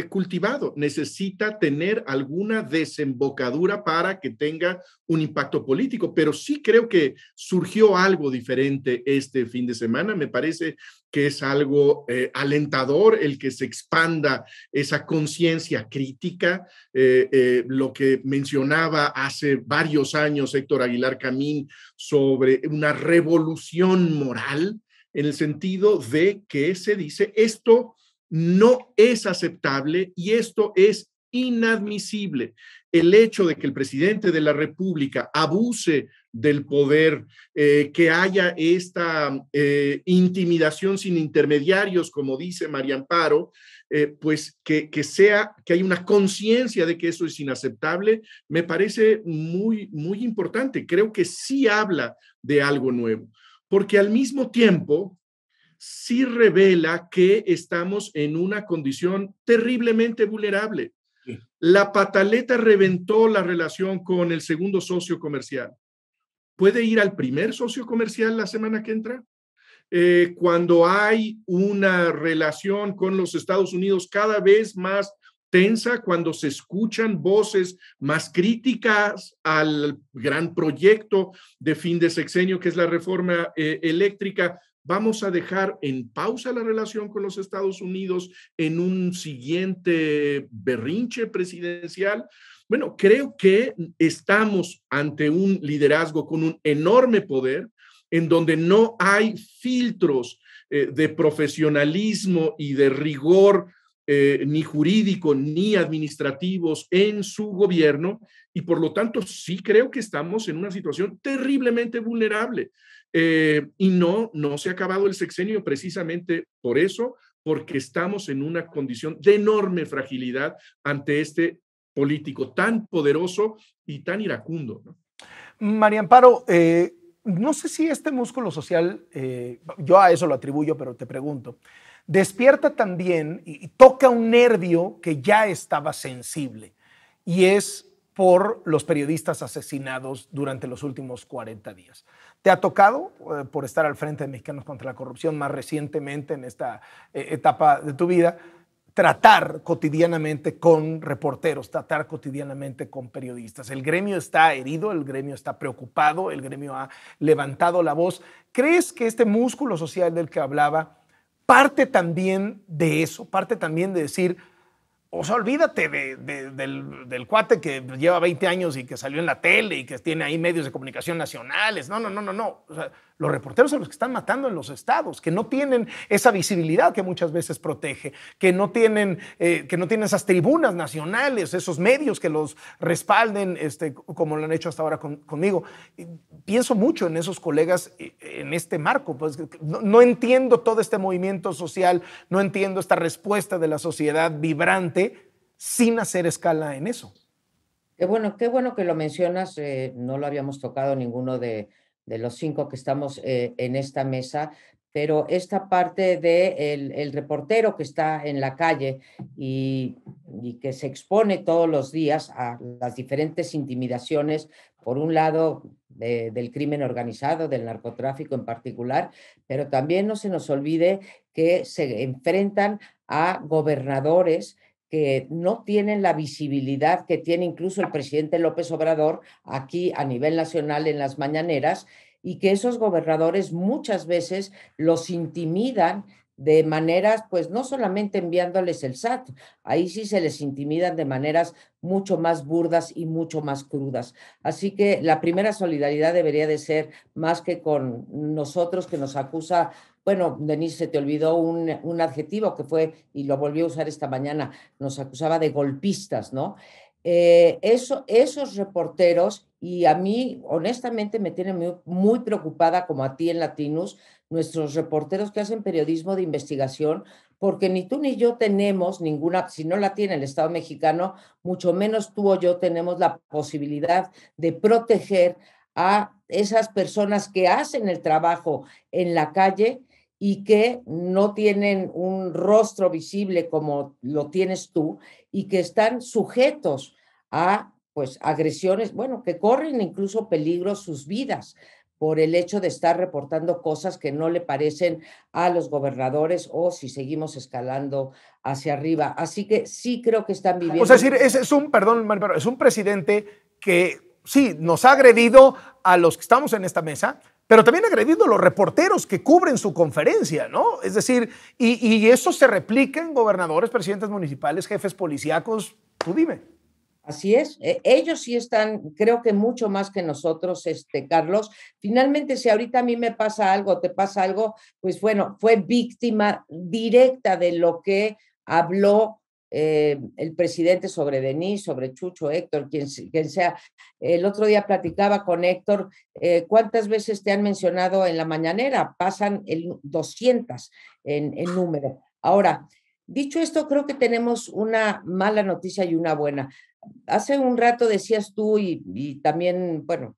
cultivado, necesita tener alguna desembocadura para que tenga un impacto político, pero sí creo que surgió algo diferente este fin de semana. Me parece que es algo alentador el que se expanda esa conciencia crítica, lo que mencionaba hace varios años Héctor Aguilar Camín sobre una revolución moral, en el sentido de que se dice esto no es aceptable y esto es inadmisible. El hecho de que el presidente de la República abuse del poder, que haya esta intimidación sin intermediarios, como dice María Amparo, pues que hay una conciencia de que eso es inaceptable, me parece muy, muy importante. Creo que sí habla de algo nuevo, porque al mismo tiempo sí revela que estamos en una condición terriblemente vulnerable. Sí. La pataleta reventó la relación con el segundo socio comercial. ¿Puede ir al primer socio comercial la semana que entra? Cuando hay una relación con los Estados Unidos cada vez más tensa, cuando se escuchan voces más críticas al gran proyecto de fin de sexenio que es la reforma eléctrica, ¿vamos a dejar en pausa la relación con los Estados Unidos en un siguiente berrinche presidencial? Bueno, creo que estamos ante un liderazgo con un enorme poder, en donde no hay filtros de profesionalismo y de rigor ni jurídico ni administrativos en su gobierno, y por lo tanto sí creo que estamos en una situación terriblemente vulnerable. Y no se ha acabado el sexenio precisamente por eso, porque estamos en una condición de enorme fragilidad ante este político tan poderoso y tan iracundo, ¿no? María Amparo, no sé si este músculo social, yo a eso lo atribuyo, pero te pregunto, despierta también y toca un nervio que ya estaba sensible, y es por los periodistas asesinados durante los últimos 40 días. ¿Te ha tocado, por estar al frente de Mexicanos contra la Corrupción más recientemente en esta etapa de tu vida, tratar cotidianamente con reporteros, tratar cotidianamente con periodistas? El gremio está herido, el gremio está preocupado, el gremio ha levantado la voz. ¿Crees que este músculo social del que hablaba parte también de eso, parte también de decir, o sea, olvídate del cuate que lleva 20 años y que salió en la tele y que tiene ahí medios de comunicación nacionales? No. O sea, los reporteros son los que están matando en los estados, que no tienen esa visibilidad que muchas veces protege, que no tienen esas tribunas nacionales, esos medios que los respalden, como lo han hecho hasta ahora conmigo. Pienso mucho en esos colegas en este marco. Pues, no entiendo todo este movimiento social, no entiendo esta respuesta de la sociedad vibrante sin hacer escala en eso. Qué bueno que lo mencionas. No lo habíamos tocado ninguno de los 5 que estamos en esta mesa, pero esta parte de el reportero que está en la calle y que se expone todos los días a las diferentes intimidaciones, por un lado del crimen organizado, del narcotráfico en particular, pero también no se nos olvide que se enfrentan a gobernadores que no tienen la visibilidad que tiene incluso el presidente López Obrador aquí a nivel nacional en las mañaneras, y que esos gobernadores muchas veces los intimidan de maneras, pues no solamente enviándoles el SAT, ahí sí se les intimidan de maneras mucho más burdas y mucho más crudas. Así que la primera solidaridad debería de ser más que con nosotros, que nos acusa. Bueno, Denise, se te olvidó un adjetivo que fue, y lo volvió a usar esta mañana, nos acusaba de golpistas, ¿no? Esos reporteros, y a mí honestamente me tiene muy preocupada, como a ti en Latinus, nuestros reporteros que hacen periodismo de investigación, porque ni tú ni yo tenemos ninguna, si no la tiene el Estado mexicano, mucho menos tú o yo tenemos la posibilidad de proteger a esas personas que hacen el trabajo en la calle y que no tienen un rostro visible como lo tienes tú, y que están sujetos a pues agresiones, bueno, que corren incluso peligro sus vidas por el hecho de estar reportando cosas que no le parecen a los gobernadores, o si seguimos escalando hacia arriba. Así que sí creo que están viviendo. O sea, es un presidente que sí nos ha agredido a los que estamos en esta mesa, pero también ha agredido a los reporteros que cubren su conferencia, ¿no? Es decir, y eso se replica en gobernadores, presidentes municipales, jefes policíacos. Tú dime. Así es, ellos sí están, creo que mucho más que nosotros, Carlos. Finalmente, si ahorita a mí me pasa algo, te pasa algo, pues bueno, fue víctima directa de lo que habló el presidente sobre Denise, sobre Chucho, Héctor, quien sea. El otro día platicaba con Héctor, ¿cuántas veces te han mencionado en la mañanera? Pasan 200 en número. Ahora, dicho esto, creo que tenemos una mala noticia y una buena. Hace un rato decías tú, y también, bueno,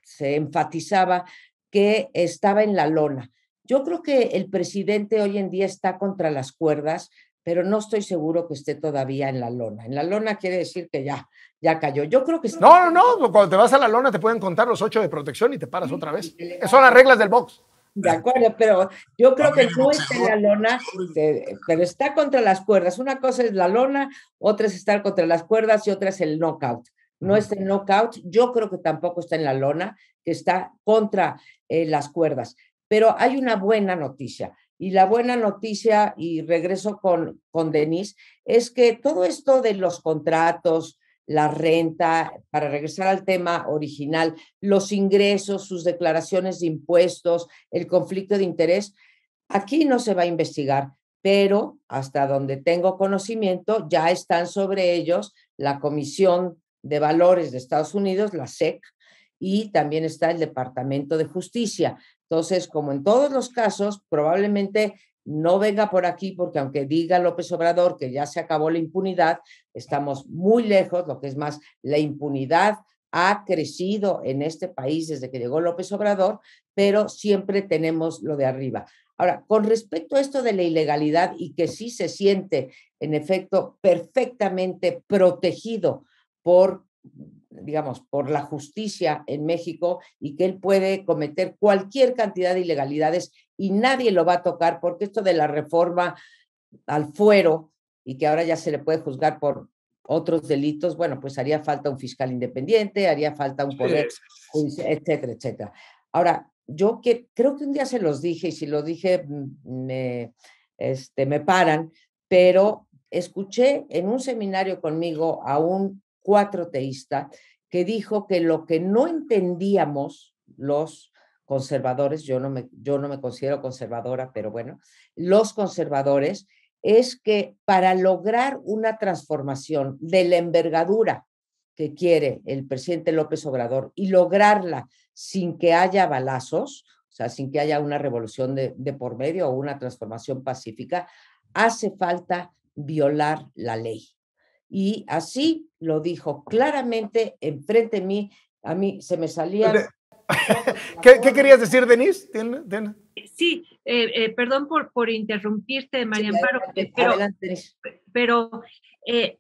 se enfatizaba que estaba en la lona. Yo creo que el presidente hoy en día está contra las cuerdas, pero no estoy seguro que esté todavía en la lona. En la lona quiere decir que ya cayó. Yo creo que... No, cuando te vas a la lona te pueden contar los 8 de protección y te paras otra vez. Son las reglas del box. De acuerdo, pero yo creo que no está en la lona, pero está contra las cuerdas. Una cosa es la lona, otra es estar contra las cuerdas y otra es el knockout. No está en knockout, yo creo que tampoco está en la lona, que está contra las cuerdas. Pero hay una buena noticia, y la buena noticia, y regreso con Denise, es que todo esto de los contratos, la renta, para regresar al tema original, los ingresos, sus declaraciones de impuestos, el conflicto de interés, aquí no se va a investigar, pero hasta donde tengo conocimiento, ya están sobre ellos la Comisión de Valores de Estados Unidos, la SEC, y también está el Departamento de Justicia. Entonces, como en todos los casos, probablemente no venga por aquí, porque aunque diga López Obrador que ya se acabó la impunidad, estamos muy lejos. Lo que es más, la impunidad ha crecido en este país desde que llegó López Obrador, pero siempre tenemos lo de arriba. Ahora, con respecto a esto de la ilegalidad y que sí se siente, en efecto, perfectamente protegido por, digamos, por la justicia en México, y que él puede cometer cualquier cantidad de ilegalidades y nadie lo va a tocar, porque esto de la reforma al fuero y que ahora ya se le puede juzgar por otros delitos, bueno, pues haría falta un fiscal independiente, haría falta un poder judicial, etcétera, etcétera. Ahora, yo creo que un día se los dije, y si lo dije me paran, pero escuché en un seminario conmigo a un cuatroteísta que dijo que lo que no entendíamos los conservadores, yo no me considero conservadora, pero bueno, los conservadores, es que para lograr una transformación de la envergadura que quiere el presidente López Obrador y lograrla sin que haya balazos, o sea, sin que haya una revolución de por medio o una transformación pacífica, hace falta violar la ley. Y así lo dijo claramente enfrente de mí. A mí se me salían... ¿Qué querías decir, Denise? Sí, perdón por interrumpirte, María Amparo, pero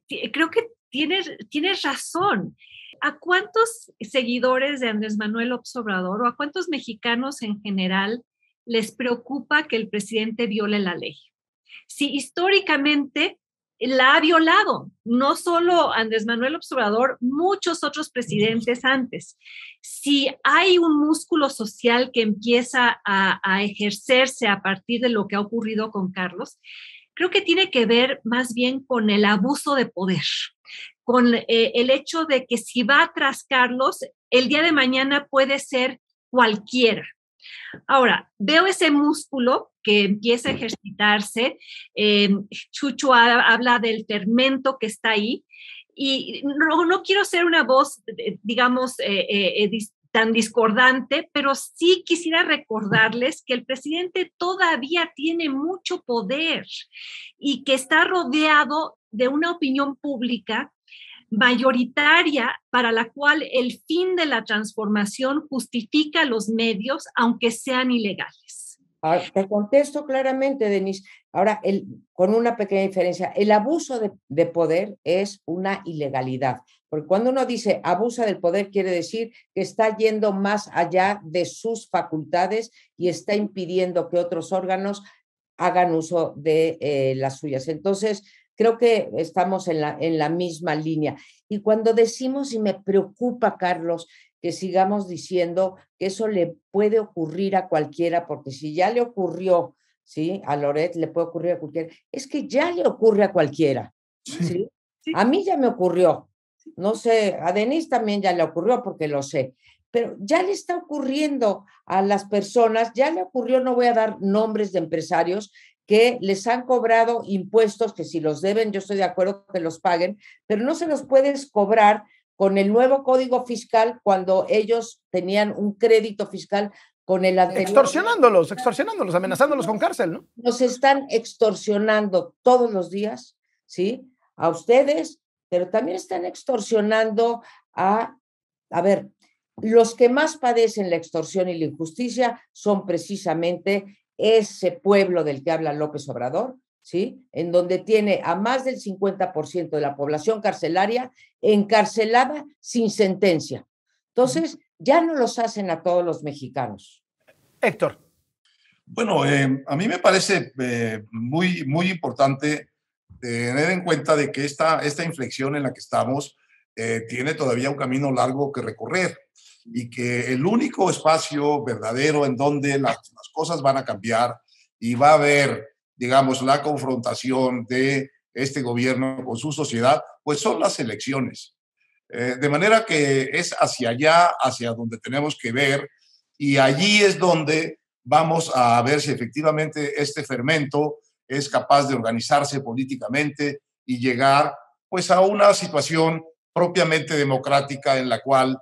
creo que tienes razón. ¿A cuántos seguidores de Andrés Manuel López Obrador o a cuántos mexicanos en general les preocupa que el presidente viole la ley? Si históricamente la ha violado, no solo Andrés Manuel López Obrador, muchos otros presidentes antes. Si hay un músculo social que empieza a ejercerse a partir de lo que ha ocurrido con Carlos, creo que tiene que ver más bien con el abuso de poder, con el hecho de que si va tras Carlos, el día de mañana puede ser cualquiera. Ahora, veo ese músculo que empieza a ejercitarse. Chucho habla del fermento que está ahí, y no quiero ser una voz, digamos, tan discordante, pero sí quisiera recordarles que el presidente todavía tiene mucho poder y que está rodeado de una opinión pública mayoritaria para la cual el fin de la transformación justifica los medios, aunque sean ilegales. Ahora, te contesto claramente, Denise. Ahora, con una pequeña diferencia, el abuso de poder es una ilegalidad, porque cuando uno dice abusa del poder, quiere decir que está yendo más allá de sus facultades y está impidiendo que otros órganos hagan uso de las suyas. Entonces, creo que estamos en la misma línea. Y cuando decimos, y me preocupa, Carlos, que sigamos diciendo que eso le puede ocurrir a cualquiera, porque si ya le ocurrió, ¿sí?, a Loret, le puede ocurrir a cualquiera. Es que ya le ocurre a cualquiera, ¿sí? Sí. A mí ya me ocurrió. No sé, a Denise también ya le ocurrió, porque lo sé. Pero ya le está ocurriendo a las personas, ya le ocurrió, no voy a dar nombres de empresarios, que les han cobrado impuestos que si los deben, yo estoy de acuerdo que los paguen, pero no se los puedes cobrar con el nuevo código fiscal cuando ellos tenían un crédito fiscal con el anterior. Extorsionándolos, amenazándolos con cárcel, ¿no? Nos están extorsionando todos los días, ¿sí? A ustedes, pero también están extorsionando a ver, los que más padecen la extorsión y la injusticia son precisamente ese pueblo del que habla López Obrador, ¿sí?, en donde tiene a más del 50% de la población carcelaria encarcelada sin sentencia. Entonces, ya no los hacen a todos los mexicanos. Héctor. Bueno, a mí me parece muy, muy importante tener en cuenta de que esta inflexión en la que estamos tiene todavía un camino largo que recorrer, y que el único espacio verdadero en donde las cosas van a cambiar y va a haber, digamos, la confrontación de este gobierno con su sociedad, pues son las elecciones. De manera que es hacia allá, hacia donde tenemos que ver, y allí es donde vamos a ver si efectivamente este fermento es capaz de organizarse políticamente y llegar, pues, a una situación propiamente democrática en la cual,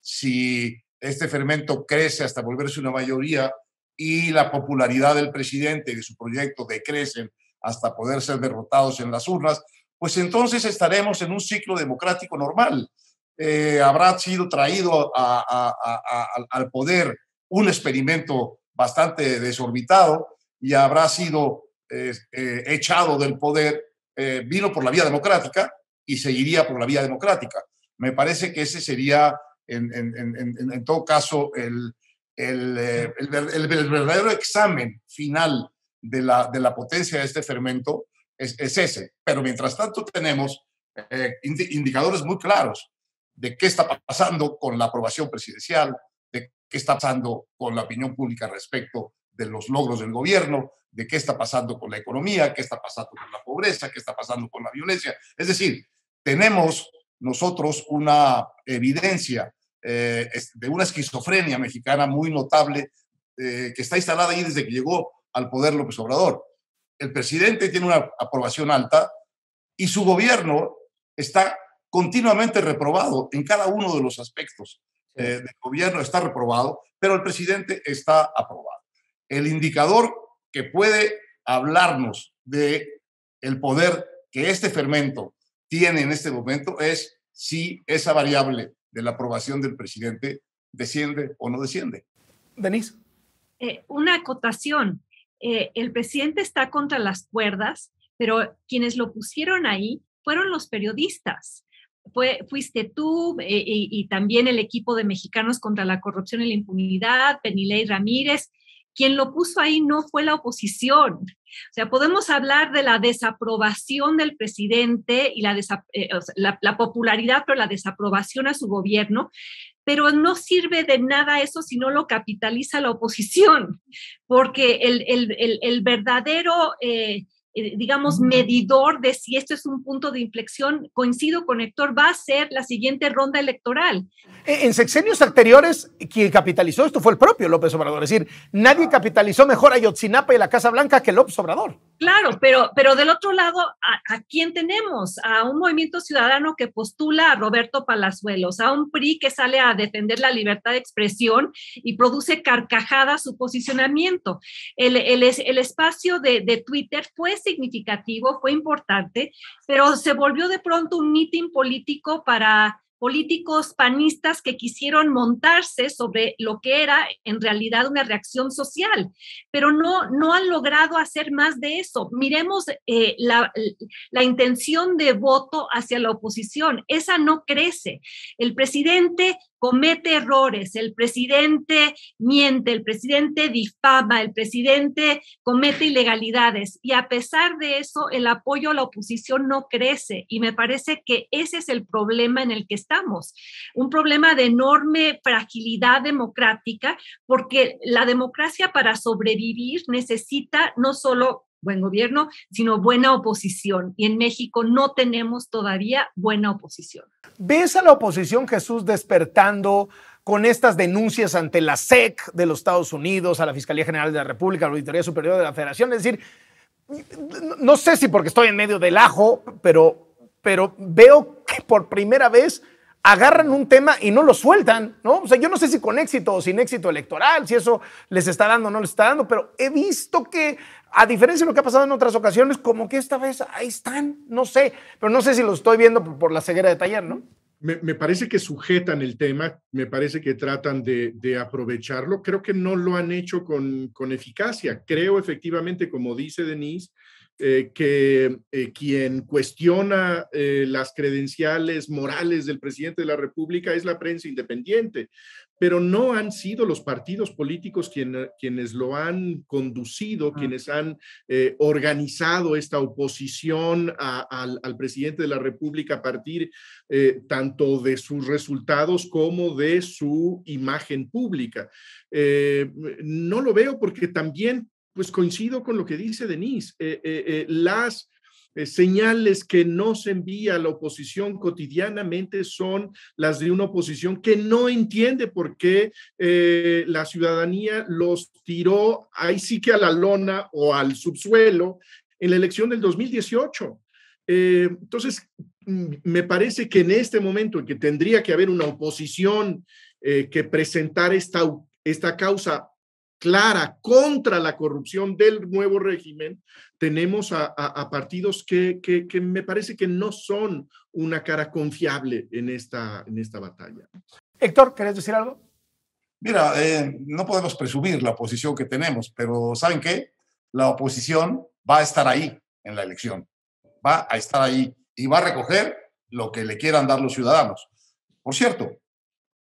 si este fermento crece hasta volverse una mayoría, y la popularidad del presidente y de su proyecto decrecen hasta poder ser derrotados en las urnas, pues entonces estaremos en un ciclo democrático normal. Habrá sido traído al poder un experimento bastante desorbitado y habrá sido echado del poder, vino por la vía democrática y seguiría por la vía democrática. Me parece que ese sería, en todo caso, el verdadero examen final de la potencia de este fermento es ese. Pero mientras tanto tenemos indicadores muy claros de qué está pasando con la aprobación presidencial, de qué está pasando con la opinión pública respecto de los logros del gobierno, de qué está pasando con la economía, qué está pasando con la pobreza, qué está pasando con la violencia. Es decir, tenemos nosotros una evidencia de una esquizofrenia mexicana muy notable que está instalada ahí desde que llegó al poder López Obrador. El presidente tiene una aprobación alta y su gobierno está continuamente reprobado en cada uno de los aspectos. Del gobierno está reprobado, pero el presidente está aprobado. El indicador que puede hablarnos de el poder que este fermento tiene en este momento es si esa variable de la aprobación del presidente desciende o no desciende. Denise. Una acotación. El presidente está contra las cuerdas, pero quienes lo pusieron ahí fueron los periodistas. Fuiste tú y también el equipo de Mexicanos contra la Corrupción y la Impunidad, Penilei Ramírez. Quien lo puso ahí no fue la oposición. O sea, podemos hablar de la desaprobación del presidente y la popularidad, pero la desaprobación a su gobierno, pero no sirve de nada eso si no lo capitaliza la oposición, porque el verdadero digamos, medidor de si esto es un punto de inflexión, coincido con Héctor, va a ser la siguiente ronda electoral. En sexenios anteriores, quien capitalizó esto fue el propio López Obrador. Es decir, nadie capitalizó mejor a Ayotzinapa y la Casa Blanca que López Obrador. Claro, pero del otro lado, ¿a quién tenemos? A un movimiento ciudadano que postula a Roberto Palazuelos, a un PRI que sale a defender la libertad de expresión y produce carcajadas su posicionamiento. El espacio de Twitter fue significativo, fue importante, pero se volvió de pronto un mitin político para políticos panistas que quisieron montarse sobre lo que era en realidad una reacción social, pero no han logrado hacer más de eso. Miremos la intención de voto hacia la oposición, esa no crece. El presidente comete errores, el presidente miente, el presidente difama, el presidente comete ilegalidades y a pesar de eso el apoyo a la oposición no crece y me parece que ese es el problema en el que estamos, un problema de enorme fragilidad democrática porque la democracia para sobrevivir necesita no solo buen gobierno, sino buena oposición. Y en México no tenemos todavía buena oposición. ¿Ves a la oposición, Jesús, despertando con estas denuncias ante la SEC de los Estados Unidos, a la Fiscalía General de la República, a la Auditoría Superior de la Federación? Es decir, no sé si porque estoy en medio del ajo, pero veo que por primera vez agarran un tema y no lo sueltan, ¿no? O sea, yo no sé si con éxito o sin éxito electoral, si eso les está dando o no les está dando, pero he visto que, a diferencia de lo que ha pasado en otras ocasiones, como que esta vez ahí están, no sé, pero no sé si lo estoy viendo por la ceguera de taller, ¿no? Me parece que sujetan el tema, me parece que tratan de aprovecharlo. Creo que no lo han hecho con eficacia. Creo efectivamente, como dice Denise, que quien cuestiona las credenciales morales del presidente de la República es la prensa independiente, pero no han sido los partidos políticos quienes lo han conducido, quienes han organizado esta oposición al presidente de la República a partir tanto de sus resultados como de su imagen pública. No lo veo porque también pues coincido con lo que dice Denise, las señales que nos envía la oposición cotidianamente son las de una oposición que no entiende por qué la ciudadanía los tiró ahí sí que a la lona o al subsuelo en la elección del 2018. Entonces, me parece que en este momento en que tendría que haber una oposición que presentara esta causa clara contra la corrupción del nuevo régimen, tenemos a partidos que me parece que no son una cara confiable en esta batalla. Héctor, ¿querés decir algo? Mira, no podemos presumir la oposición que tenemos, pero ¿saben qué? La oposición va a estar ahí en la elección, va a estar ahí y va a recoger lo que le quieran dar los ciudadanos. Por cierto,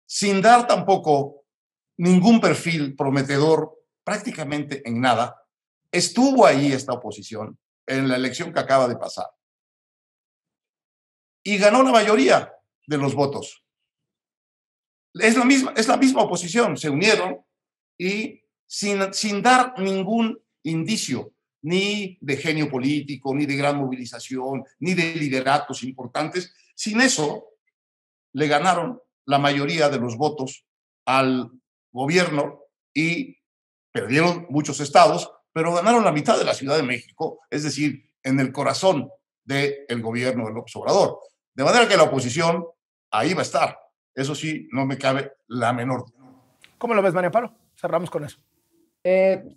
sin dar tampoco ningún perfil prometedor prácticamente en nada, estuvo ahí esta oposición en la elección que acaba de pasar y ganó la mayoría de los votos. Es la misma oposición, se unieron y sin dar ningún indicio ni de genio político, ni de gran movilización, ni de lideratos importantes, sin eso le ganaron la mayoría de los votos al gobierno y perdieron muchos estados, pero ganaron la mitad de la Ciudad de México, es decir, en el corazón del gobierno de López Obrador. De manera que la oposición ahí va a estar. Eso sí, no me cabe la menor duda. ¿Cómo lo ves, María Amparo? Cerramos con eso.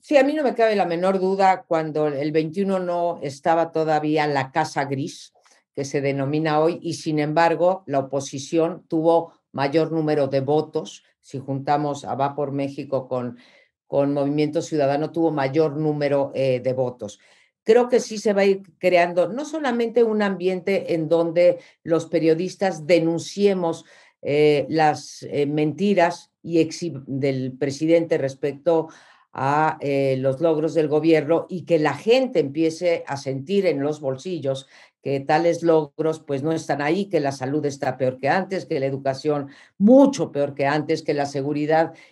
Sí, a mí no me cabe la menor duda cuando el 21 no estaba todavía la casa gris, que se denomina hoy, y sin embargo la oposición tuvo mayor número de votos. Si juntamos a Va por México con Movimiento Ciudadano, tuvo mayor número de votos. Creo que sí se va a ir creando no solamente un ambiente en donde los periodistas denunciemos las mentiras del presidente respecto a los logros del gobierno y que la gente empiece a sentir en los bolsillos que tales logros pues no están ahí, que la salud está peor que antes, que la educación mucho peor que antes, que la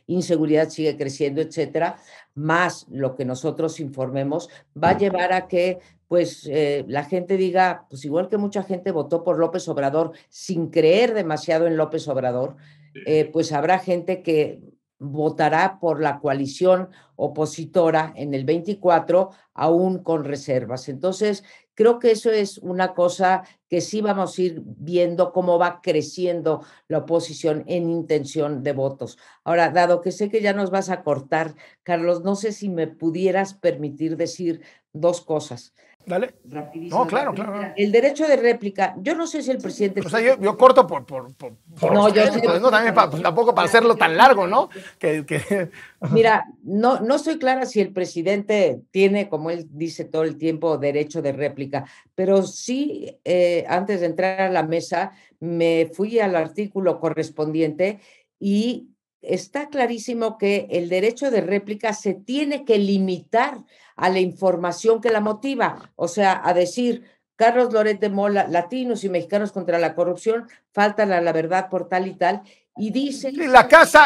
inseguridad sigue creciendo, etcétera, más lo que nosotros informemos va a llevar a que pues la gente diga, pues igual que mucha gente votó por López Obrador sin creer demasiado en López Obrador, pues habrá gente que votará por la coalición opositora en el 24, aún con reservas. Entonces, creo que eso es una cosa que sí vamos a ir viendo cómo va creciendo la oposición en intención de votos. Ahora, dado que sé que ya nos vas a cortar, Carlos, no sé si me pudieras permitir decir dos cosas. Dale. Rapidísimo. No, claro, claro. El derecho de réplica, yo no sé si el presidente... O sea, yo corto por no, yo sé. Pues, no, también tampoco para hacerlo tan largo, ¿no? Mira, no estoy clara si el presidente tiene, como él dice todo el tiempo, derecho de réplica, pero sí, antes de entrar a la mesa, me fui al artículo correspondiente y está clarísimo que el derecho de réplica se tiene que limitar a la información que la motiva, o sea, a decir, Carlos Loret de Mola, latinos y mexicanos contra la corrupción, faltan a la verdad por tal y tal, y dice...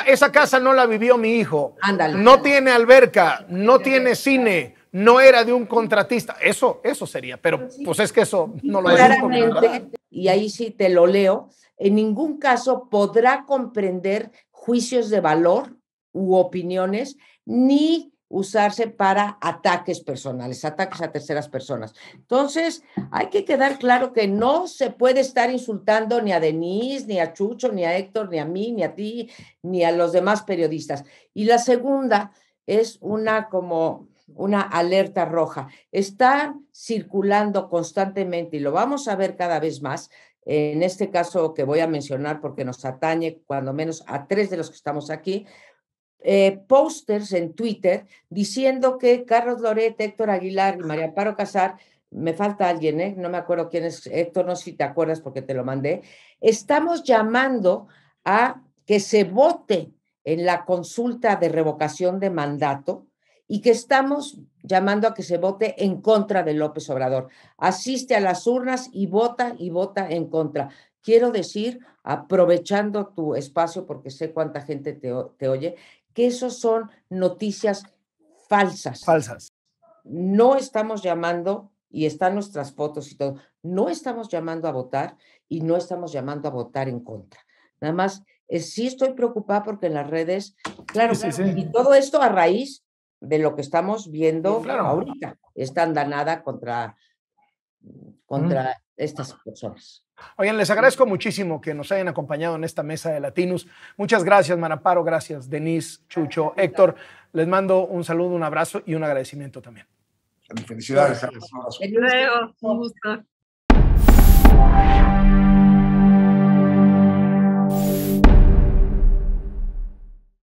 Esa casa no la vivió mi hijo. Ándale. No tiene alberca, no tiene cine, no era de un contratista. Eso sería, pero pues es que eso no lo es. Claramente, y ahí sí te lo leo, en ningún caso podrá comprender juicios de valor u opiniones, ni usarse para ataques personales, ataques a terceras personas. Entonces, hay que quedar claro que no se puede estar insultando ni a Denise, ni a Chucho, ni a Héctor, ni a mí, ni a ti, ni a los demás periodistas. Y la segunda es una alerta roja. Están circulando constantemente, y lo vamos a ver cada vez más, en este caso que voy a mencionar porque nos atañe cuando menos a 3 de los que estamos aquí, pósters en Twitter diciendo que Carlos Loret, Héctor Aguilar y María Amparo Casar, me falta alguien, no me acuerdo quién es, Héctor, no sé si te acuerdas porque te lo mandé, estamos llamando a que se vote en la consulta de revocación de mandato y que estamos llamando a que se vote en contra de López Obrador. Asiste a las urnas y vota en contra. Quiero decir, aprovechando tu espacio, porque sé cuánta gente te oye, que esos son noticias falsas. Falsas. No estamos llamando, y están nuestras fotos y todo, no estamos llamando a votar y no estamos llamando a votar en contra. Nada más, sí estoy preocupada porque en las redes, claro, sí. y todo esto a raíz de lo que estamos viendo claro. ahorita, esta andanada contra contra estas personas. Oigan, les agradezco muchísimo que nos hayan acompañado en esta mesa de Latinos. Muchas gracias, Mar Amparo, gracias, Denise, Chucho, Héctor. Les mando un saludo, un abrazo y un agradecimiento también. Felicidades. Luego, un gusto.